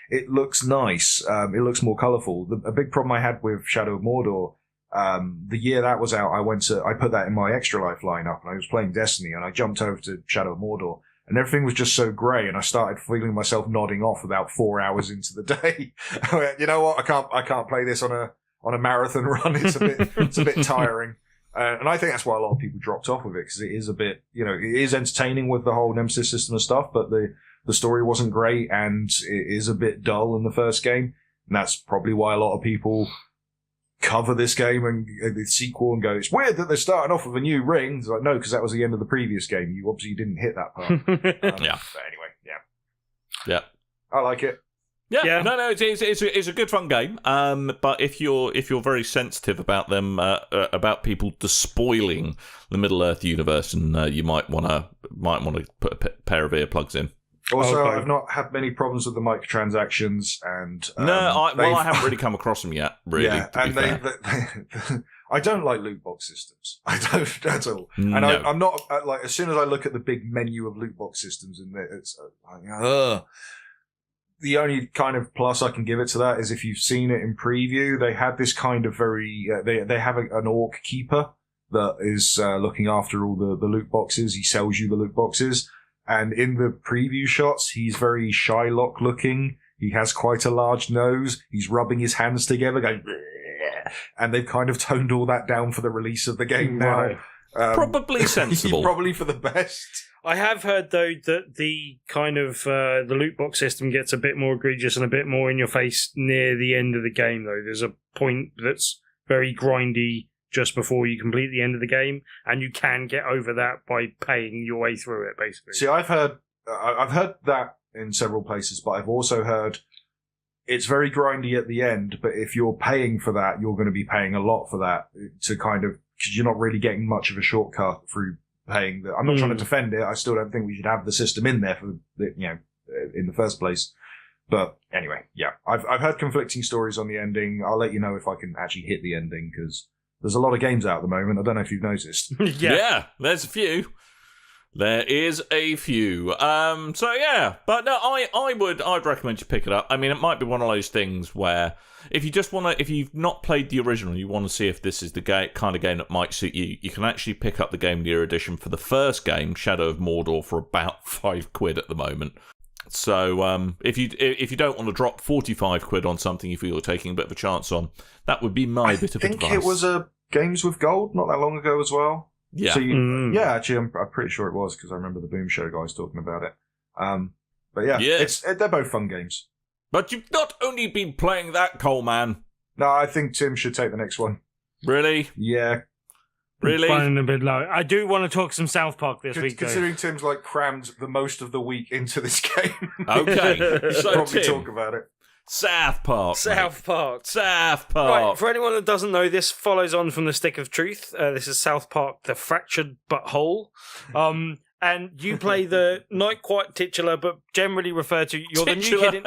It looks nice. It looks more colourful. A big problem I had with Shadow of Mordor, the year that was out, I put that in my Extra Life lineup, and I was playing Destiny, and I jumped over to Shadow of Mordor. And everything was just so grey, and I started feeling myself nodding off about 4 hours into the day. I went, you know what? I can't play this on a marathon run. It's a bit tiring. And I think that's why a lot of people dropped off with it, because it is a bit, it is entertaining with the whole Nemesis system and stuff, but the story wasn't great, and it is a bit dull in the first game. And that's probably why a lot of people cover this game and the sequel and go, it's weird that they're starting off with a new ring. It's like, no, because that was the end of the previous game. You obviously didn't hit that part. Yeah. But anyway, yeah. Yeah. I like it. Yeah. No, it's a good fun game. But if you're very sensitive about them, about people despoiling the Middle Earth universe, and you might want to put a pair of earplugs in. Also, Okay. I've not had many problems with the microtransactions, and I haven't really come across them yet. Really, yeah, to be and fair. I don't like loot box systems. I don't at all. And No. I'm not like, as soon as I look at the big menu of loot box systems in there, it's the only kind of plus I can give it to that is if you've seen it in preview, they had this kind of very they have an orc keeper that is looking after all the loot boxes. He sells you the loot boxes. And in the preview shots, he's very Shylock looking. He has quite a large nose. He's rubbing his hands together, going, bleh. And they've kind of toned all that down for the release of the game now. Right. Probably sensible. Probably for the best. I have heard though that the kind of the loot box system gets a bit more egregious and a bit more in your face near the end of the game. Though there's a point that's very grindy just before you complete the end of the game, and you can get over that by paying your way through it, basically. See, I've heard that in several places, but I've also heard it's very grindy at the end. But if you're paying for that, you're going to be paying a lot for that to kind of, because you're not really getting much of a shortcut through paying. I'm not trying to defend it. I still don't think we should have the system in there for in the first place. But anyway, yeah, I've heard conflicting stories on the ending. I'll let you know if I can actually hit the ending, because there's a lot of games out at the moment. I don't know if you've noticed. Yeah, there's a few. There is a few. So yeah, but no, I'd recommend you pick it up. I mean, it might be one of those things where if you've not played the original, you want to see if this is the kind of game that might suit you. You can actually pick up the Game of the Year edition for the first game, Shadow of Mordor, for about £5 at the moment. So if you don't want to drop 45 quid on something you feel you're taking a bit of a chance on, that would be my bit of advice. I think it was a Games with Gold not that long ago as well. Yeah. So yeah, actually, I'm pretty sure it was, because I remember the Boom Show guys talking about it. But yeah, they're both fun games. But you've not only been playing that, Coleman. No, I think Tim should take the next one. Really? Yeah. Really? Finding a bit low. I do want to talk some South Park this week, considering Tim's like crammed the most of the week into this game. Okay, so probably Tim, talk about it. South Park. South Park. South Park. Right, for anyone that doesn't know, this follows on from the Stick of Truth. This is South Park, The Fractured Butthole. And you play the not quite titular, but generally referred to. You're the new kid.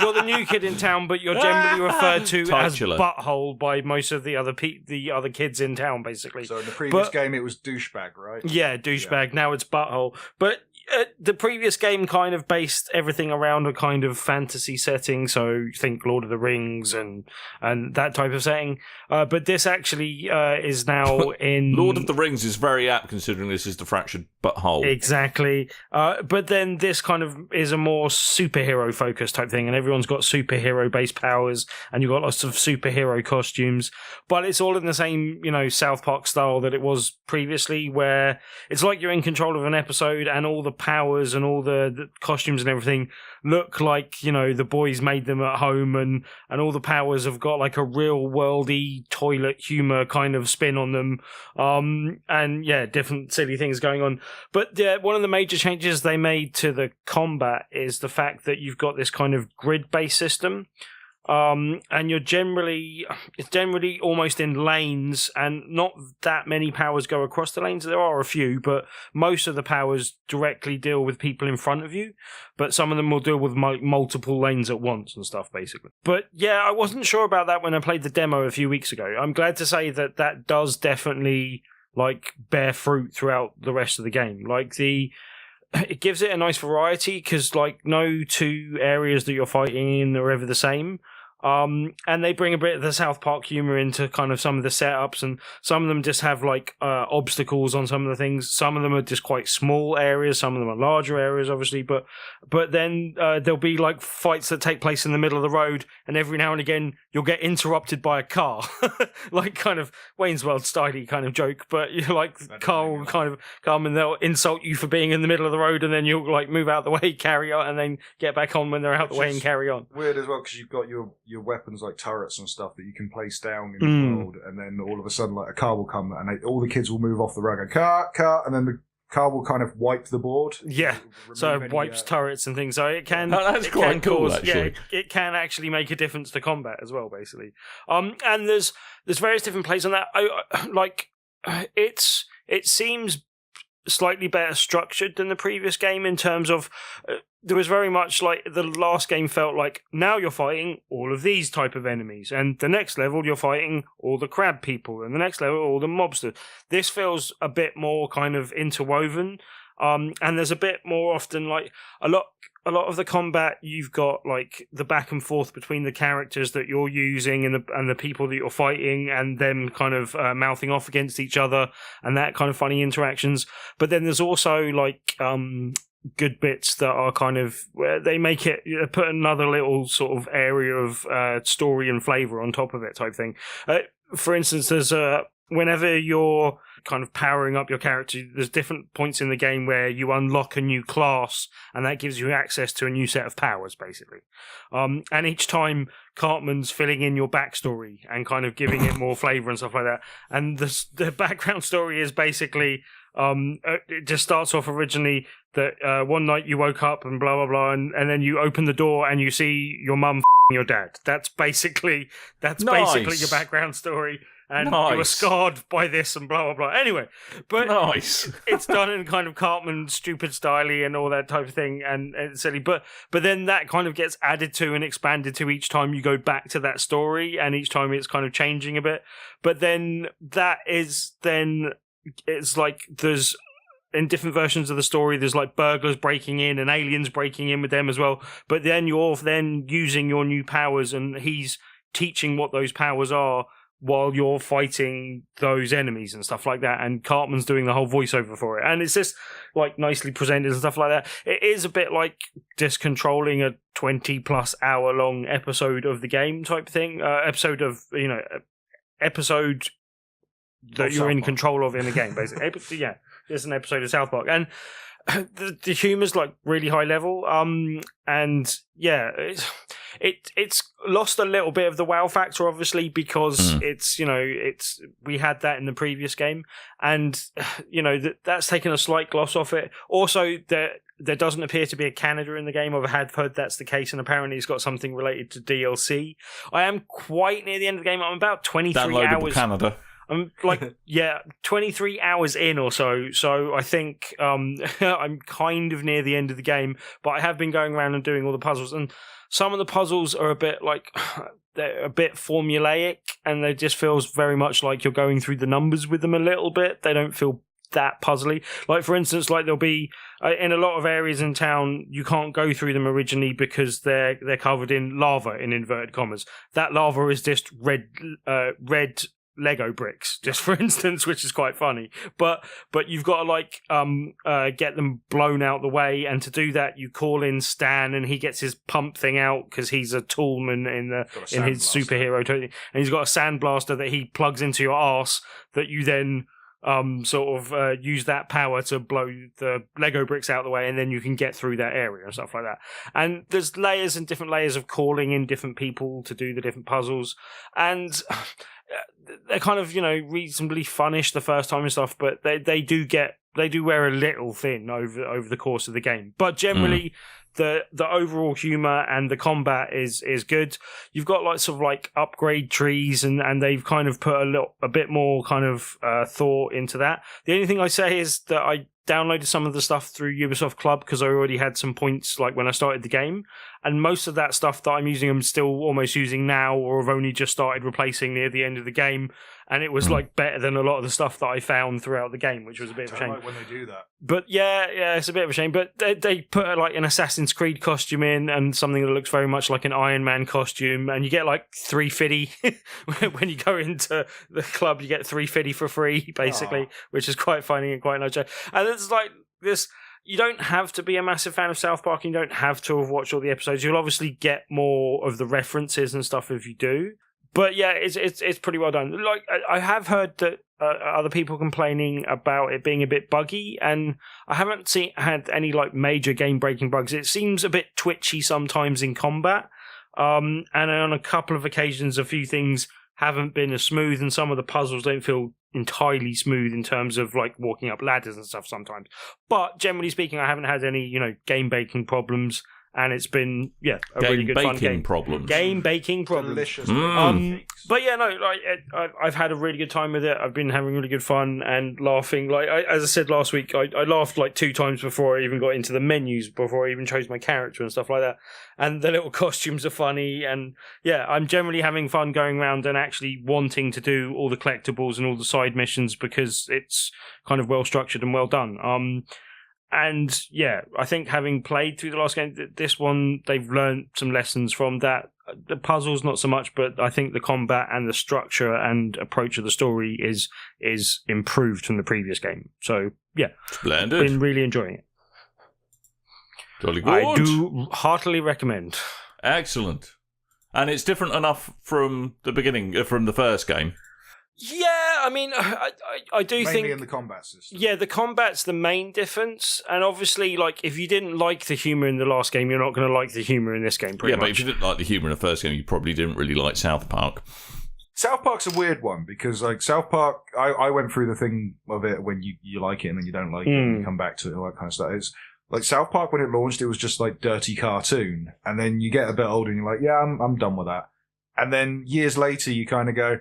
You're the new kid in town, but you're generally referred to as Butthole by most of the other kids in town, basically. So in the previous game, it was douchebag, right? Yeah, douchebag. Yeah. Now it's Butthole, but. The previous game kind of based everything around a kind of fantasy setting, so think Lord of the Rings and that type of setting. But this actually is now in... Lord of the Rings is very apt, considering this is the Fractured Butthole. Exactly. But then this kind of is a more superhero-focused type thing, and everyone's got superhero-based powers, and you've got lots of superhero costumes. But it's all in the same, South Park style that it was previously, where it's like you're in control of an episode, and all the powers and all the costumes and everything look like the boys made them at home, and all the powers have got like a real worldy toilet humor kind of spin on them, and yeah, different silly things going on. But one of the major changes they made to the combat is the fact that you've got this kind of grid-based system. And it's generally almost in lanes, and not that many powers go across the lanes. There are a few, but most of the powers directly deal with people in front of you, but some of them will deal with multiple lanes at once and stuff, basically. But yeah, I wasn't sure about that when I played the demo a few weeks ago. I'm glad to say that does definitely bear fruit throughout the rest of the game. It gives it a nice variety, because no two areas that you're fighting in are ever the same. And they bring a bit of the South Park humor into kind of some of the setups, and some of them just have obstacles on some of the things. Some of them are just quite small areas, some of them are larger areas, obviously, but then there'll be fights that take place in the middle of the road, and every now and again you'll get interrupted by a car. Kind of Wayne's World styley kind of joke, but car will kind of come and they'll insult you for being in the middle of the road, and then you'll move out the way, carry on, and then get back on when they're out the way and carry on. Weird as well, because you've got your weapons like turrets and stuff that you can place down in the world, and then all of a sudden a car will come, and all the kids will move off the road, go car, and then the car will kind of wipe the board. Yeah, so it wipes turrets and things. So it can. That's quite cool, actually. Yeah, it can actually make a difference to combat as well, basically. And there's various different plays on that. It seems slightly better structured than the previous game in terms of there was very much like the last game felt like now you're fighting all of these type of enemies, and the next level you're fighting all the crab people, and the next level all the mobsters. This feels a bit more kind of interwoven, and there's a bit more often like a lot of the combat, you've got like the back and forth between the characters that you're using and the people that you're fighting, and them kind of mouthing off against each other and that kind of funny interactions. But then there's also like good bits that are kind of where they make it put another little sort of area of story and flavor on top of it type thing. For instance, there's whenever you're kind of powering up your character, there's different points in the game where you unlock a new class, and that gives you access to a new set of powers, basically. And each time, Cartman's filling in your backstory and kind of giving it more flavor and stuff like that. And the background story is basically it just starts off originally that one night you woke up and blah blah blah, and then you open the door and you see your mum your dad. That's basically your background story. And you were scarred by this and blah, blah, blah. Anyway, but it's done in kind of Cartman stupid style-y and all that type of thing, and it's silly. But then that kind of gets added to and expanded to each time you go back to that story, and each time it's kind of changing a bit. But then it's like there's... in different versions of the story, there's like burglars breaking in and aliens breaking in with them as well. But then you're then using your new powers, and he's teaching what those powers are while you're fighting those enemies and stuff like that, and Cartman's doing the whole voiceover for it, and it's just like nicely presented and stuff like that. It is a bit like just controlling a 20+ hour long episode of the game type thing, episode that you're in control of in the game, basically. Yeah, it's an episode of South Park, and the humor's like really high level, and yeah, it's lost a little bit of the wow factor, obviously, because we had that in the previous game, and that's taken a slight gloss off it. Also, there doesn't appear to be a Canada in the game. I have heard that's the case, and apparently it's got something related to DLC. I am quite near the end of the game. I'm about 23 hours. Canada. I'm 23 hours in or so. So I think I'm kind of near the end of the game, but I have been going around and doing all the puzzles, and some of the puzzles are a bit like they're a bit formulaic, and they just feels very much like you're going through the numbers with them a little bit. They don't feel that puzzly. Like, for instance, like there'll be in a lot of areas in town, you can't go through them originally because they're covered in lava, in inverted commas. That lava is just red Lego bricks, just for instance, which is quite funny. But you've got to get them blown out the way, and to do that, you call in Stan, and he gets his pump thing out because he's a toolman in his superhero, and he's got a sandblaster that he plugs into your arse that you then use that power to blow the Lego bricks out of the way, and then you can get through that area and stuff like that. And there's layers and different layers of calling in different people to do the different puzzles, and they're kind of reasonably funnish the first time and stuff, but they do wear a little thin over the course of the game. But generally, the overall humor and the combat is good. You've got upgrade trees, and they've kind of put a bit more kind of thought into that. The only thing I say is that I downloaded some of the stuff through Ubisoft Club because I already had some points when I started the game, and most of that stuff that I'm using I'm still almost using now, or have only just started replacing near the end of the game, and it was better than a lot of the stuff that I found throughout the game, which was a bit of a shame. Like when they do that. But yeah, it's a bit of a shame. But they put an Assassin's Creed costume in, and something that looks very much like an Iron Man costume, and you get 350 when you go into the club. You get 350 for free, basically, which is quite funny and quite nice. And it's like this. You don't have to be a massive fan of South Park, and you don't have to have watched all the episodes. You'll obviously get more of the references and stuff if you do. But yeah, it's pretty well done. I have heard that other people complaining about it being a bit buggy, and I haven't had any major game breaking bugs. It seems a bit twitchy sometimes in combat, and on a couple of occasions, a few things haven't been as smooth, and some of the puzzles don't feel entirely smooth in terms of walking up ladders and stuff sometimes. But generally speaking, I haven't had any game breaking problems, and it's been a really good fun game. Game baking problems. Delicious. But yeah, no, like I've had a really good time with it. I've been having really good fun and laughing. Like as I said last week, I laughed like 2 times before I even got into the menus, before I even chose my character and stuff like that. And the little costumes are funny, and yeah, I'm generally having fun going around and actually wanting to do all the collectibles and all the side missions because it's kind of well structured and well done. And yeah, I think having played through the last game, this one, they've learned some lessons from that. The puzzles, not so much, but I think the combat and the structure and approach of the story is improved from the previous game. So yeah, splendid. Been really enjoying it. Jolly good. I do heartily recommend. Excellent. And it's different enough from the beginning, from the first game. Yeah, I mean, I do think... Mainly in the combat system. Yeah, the combat's the main difference. And obviously, like, if you didn't like the humour in the last game, you're not going to like the humour in this game, pretty much. But if you didn't like the humour in the first game, you probably didn't really like South Park. South Park's a weird one, because, like, South Park, I went through the thing of it when you like it and then you don't like it and you come back to it, all that kind of stuff. It's, like, South Park, when it launched, it was just, like, dirty cartoon. And then you get a bit older and you're like, yeah, I'm done with that. And then years later, you kind of go...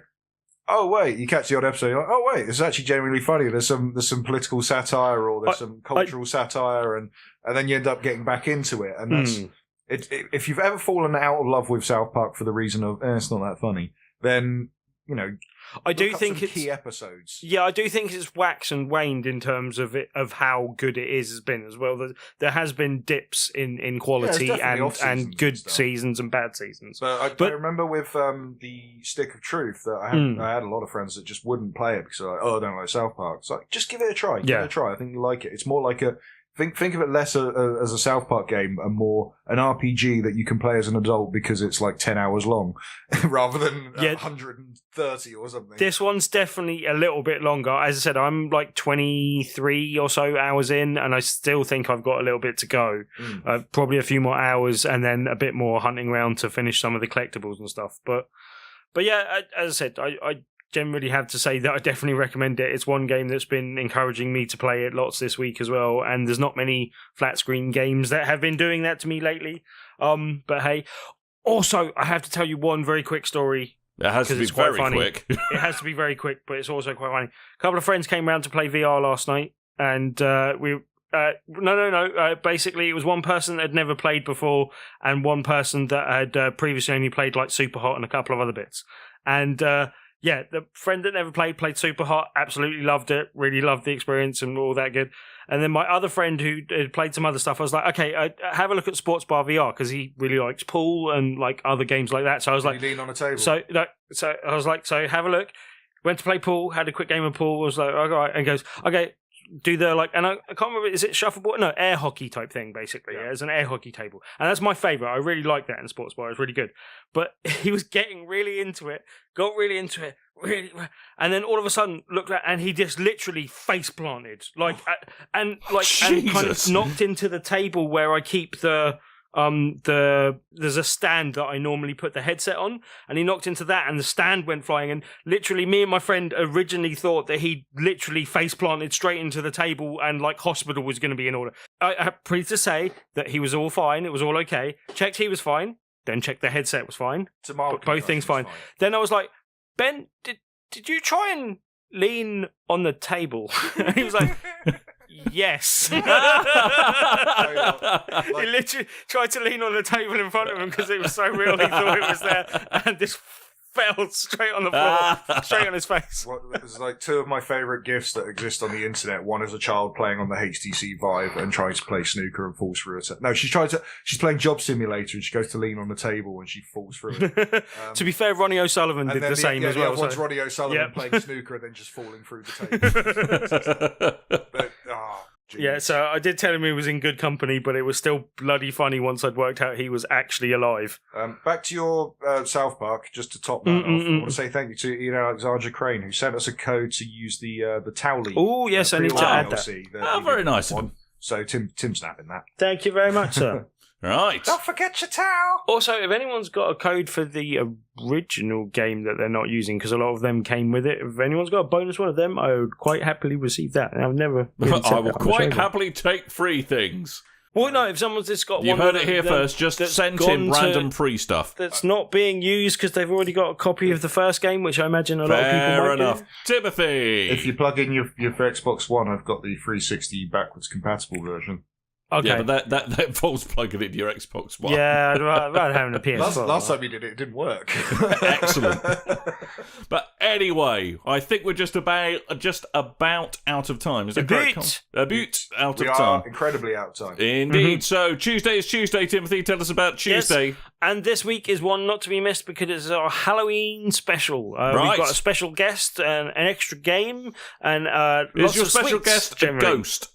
Oh wait! You catch the odd episode. You're like, oh wait! It's actually genuinely funny. There's some political satire, or there's some cultural satire, and then you end up getting back into it. And that's if you've ever fallen out of love with South Park for the reason of it's not that funny, then you know. I do think it's key episodes. Yeah, I do think it's waxed and waned in terms of how good it has been as well. There has been dips in quality and good seasons and bad seasons. But I remember with the Stick of Truth that I had a lot of friends that just wouldn't play it because they're like, I don't like South Park. It's like, just give it a try. Give it a try. I think you'll like it. It's more like Think of it less as a South Park game and more an RPG that you can play as an adult because it's like 10 hours long rather than 130 or something. This one's definitely a little bit longer. As I said, I'm like 23 or so hours in and I still think I've got a little bit to go. Probably a few more hours and then a bit more hunting around to finish some of the collectibles and stuff. But yeah, as I said, I generally have to say that I definitely recommend it. It's one game that's been encouraging me to play it lots this week as well, and there's not many flat screen games that have been doing that to me lately. But hey, also I have to tell you one very quick story. It has to be very quick. It has to be very quick, but it's also quite funny. A couple of friends came round to play VR last night, and basically, it was one person that had never played before, and one person that had previously only played like Super Hot and a couple of other bits, and. Yeah, the friend that never played Super Hot, absolutely loved it, really loved the experience and all that good. And then my other friend who had played some other stuff, I was like, okay, have a look at Sports Bar VR because he really likes pool and like other games like that. So I was like, lean on a table. So I was like, so have a look. Went to play pool, had a quick game of pool. Was like, all right, and goes, okay. Do the and I can't remember, is it shuffleboard? No, air hockey type thing, basically. Yeah, it's an air hockey table. And that's my favourite. I really like that in Sports Bar. It's really good. But he was getting really into it, and then all of a sudden looked at and he just literally face planted. And kind of knocked into the table where I keep there's a stand that I normally put the headset on, and he knocked into that and the stand went flying, and literally me and my friend originally thought that he literally face planted straight into the table and like hospital was going to be in order. I'm pleased to say that he was all fine, it was all okay. Checked he was fine, then checked the headset was fine, both things fine. Then I was like, Ben, did you try and lean on the table? And he was like, yes. He literally tried to lean on the table in front of him because it was so real he thought it was there, and this fell straight on the floor, straight on his face. There's like two of my favourite gifs that exist on the internet. One is a child playing on the HTC Vive and trying to play snooker and falls through it. No, she's playing Job Simulator and she goes to lean on the table and she falls through it. To be fair, Ronnie O'Sullivan did the same as well. One's Ronnie O'Sullivan playing snooker and then just falling through the table. Yeah, so I did tell him he was in good company, but it was still bloody funny once I'd worked out he was actually alive. Back to your South Park, just to top that off, I want to say thank you to Ian Alexandra Crane, who sent us a code to use the Towley. Oh, yes, I need to add that. Very nice of him. So Tim's snapping that. Thank you very much, sir. Right. Don't forget your towel. Also, if anyone's got a code for the original game that they're not using, because a lot of them came with it, if anyone's got a bonus one of them, I would quite happily receive that. I've never. I will quite happily take free things. Well, no, if someone's just got You've one heard it here first. Just send him random free stuff. That's not being used because they've already got a copy of the first game, which I imagine a lot of people might Fair enough. do. Timothy! If you plug in your Xbox One, I've got the 360 backwards compatible version. Okay. Yeah, but that involves plugging into your Xbox One. Yeah, I'd rather having a PS4. Last time you did it didn't work. Excellent. But anyway, I think we're just about out of time. Is that correct? A bit out We of time. are incredibly out of time. Indeed. So Tuesday is Tuesday, Timothy. Tell us about Tuesday. Yes. And this week is one not to be missed because it's our Halloween special. Right. We've got a special guest, an extra game, and Is lots your of special sweets, guest generally. a ghost?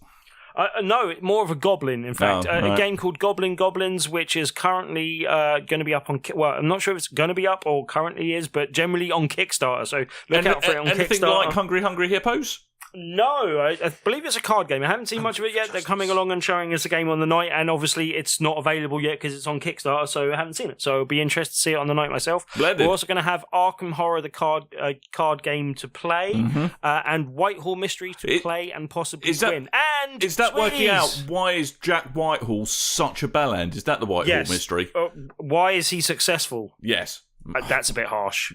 No, more of a goblin, in fact. Oh, A right. game called Goblin Goblins, which is currently going to be up on... Well, I'm not sure if it's going to be up or currently is, but generally on Kickstarter, so look out for it on anything Kickstarter. like Hungry Hungry Hippos? No, I believe it's a card game. I haven't seen much of it yet. They're coming along and showing us a game on the night, and obviously it's not available yet because it's on Kickstarter, so I haven't seen it. So I'll be interested to see it on the night myself. Splendid. We're also going to have Arkham Horror, the card game to play, and Whitehall Mystery to play and possibly win. And is that working Swizz. out why is Jack Whitehall such a bellend? Is that the Whitehall Yes. mystery? Why is he successful? Yes. That's a bit harsh.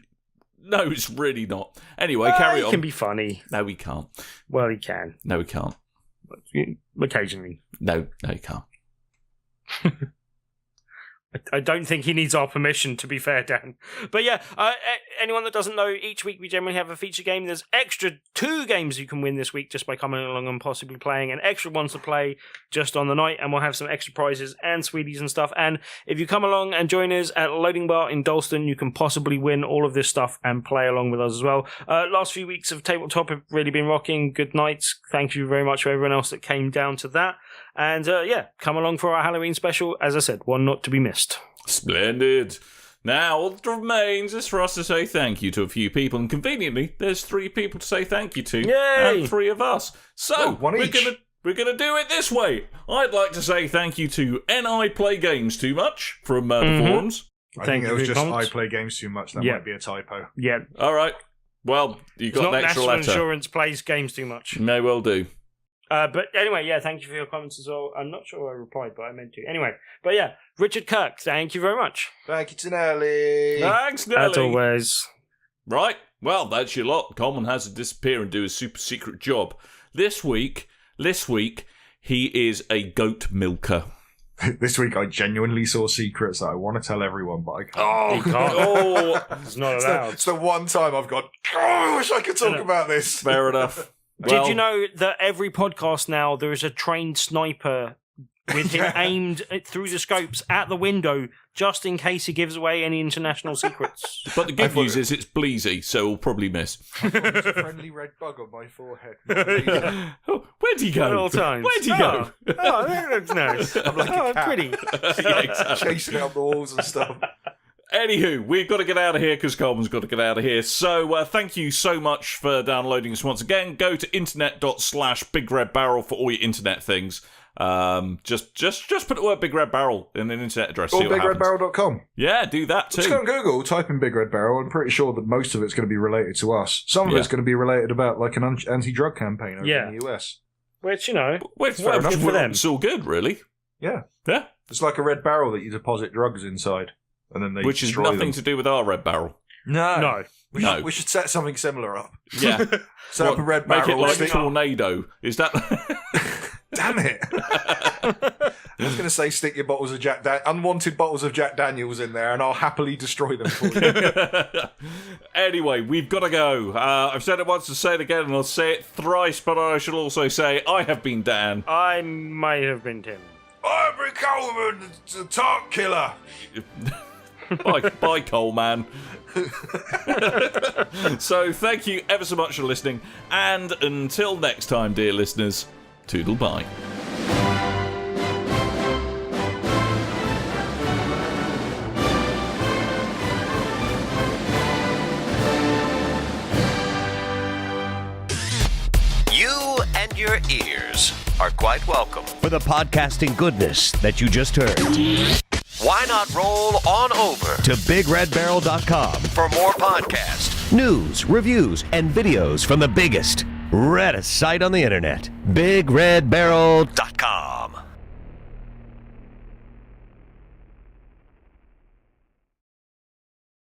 No, it's really not. Anyway, carry He on. can be funny. No, we can't. Well, he can. No, we can't. Occasionally. No, you can't. I don't think he needs our permission, to be fair, Dan. But yeah, anyone that doesn't know, each week we generally have a feature game. There's extra 2 games you can win this week just by coming along and possibly playing, and extra ones to play just on the night, and we'll have some extra prizes and sweeties and stuff. And if you come along and join us at Loading Bar in Dalston, you can possibly win all of this stuff and play along with us as well. Last few weeks of Tabletop have really been rocking. Good nights. Thank you very much for everyone else that came down to that. And yeah, come along for our Halloween special. As I said, one not to be missed. Splendid. Now, all that remains is for us to say thank you to a few people, and conveniently, there's 3 people to say thank you to, Yay! and 3 of us. So, one we're each. gonna do it this way. I'd like to say thank you to NI Play Games Too Much from the forums. I Thank think you it was for your just comments. I play games too much. That Yeah. might be a typo. Yeah. All right. Well, you It's got not an extra National letter. Insurance plays games too much. May well do. But anyway, yeah, thank you for your comments as well. I'm not sure I replied, but I meant to. Anyway, but yeah, Richard Kirk, thank you very much. Thank you to Nelly. Thanks, Nelly. As always. Right. Well, that's your lot. Coleman has to disappear and do his super secret job. This week, he is a goat milker. This week I genuinely saw secrets that I want to tell everyone, but I can't. Oh, You can't. oh, It's not It's allowed. the one time I've gone, oh, I wish I could talk about this. fair enough. Did you know that every podcast now there is a trained sniper with him aimed through the scopes at the window just in case he gives away any international secrets? But the good news is it's Bleezy, so we'll probably miss. There's a friendly red bug on my forehead. Oh, where'd he go? At all times. Where'd he go? Oh, that looks nice. I'm like a cat. Pretty. Yeah, exactly. Chasing it up the walls and stuff. Anywho, we've got to get out of here because Coleman's got to get out of here. So thank you so much for downloading us once again. Go to internet.com/BigRedBarel for all your internet things. Just put the word Big Red Barrel in an internet address. Or see what happens. BigRedBarel.com. Yeah, do that Just go on too. Google, type in Big Red Barrel. I'm pretty sure that most of it's going to be related to us. Some of Yeah. it's going to be related about like an anti-drug campaign over Yeah. in the US. Which, you know, Well, fair enough for them. It's all good, really. Yeah. Yeah, It's like a red barrel that you deposit drugs inside. And then they which is destroy nothing them. to do with our Red Barrel. no. No. We should set something similar up. Yeah, Set up a red make barrel. it like stick- Tornado. Is that? Damn it! I was going to say stick your bottles of unwanted bottles of Jack Daniels in there, and I'll happily destroy them for you. Anyway, we've got to go. I've said it once to say it again, and I'll say it thrice, but I shall also say I have been Dan. I may have been Tim. I'm Rick Coleman, the Tart Killer. Bye, Coleman. So thank you ever so much for listening, and until next time, dear listeners, toodle bye. You and your ears are quite welcome. For the podcasting goodness that you just heard. Why not roll on over To BigRedBarel.com. for more podcasts? News, reviews, and videos from the biggest, reddest site on the internet. BigRedBarel.com.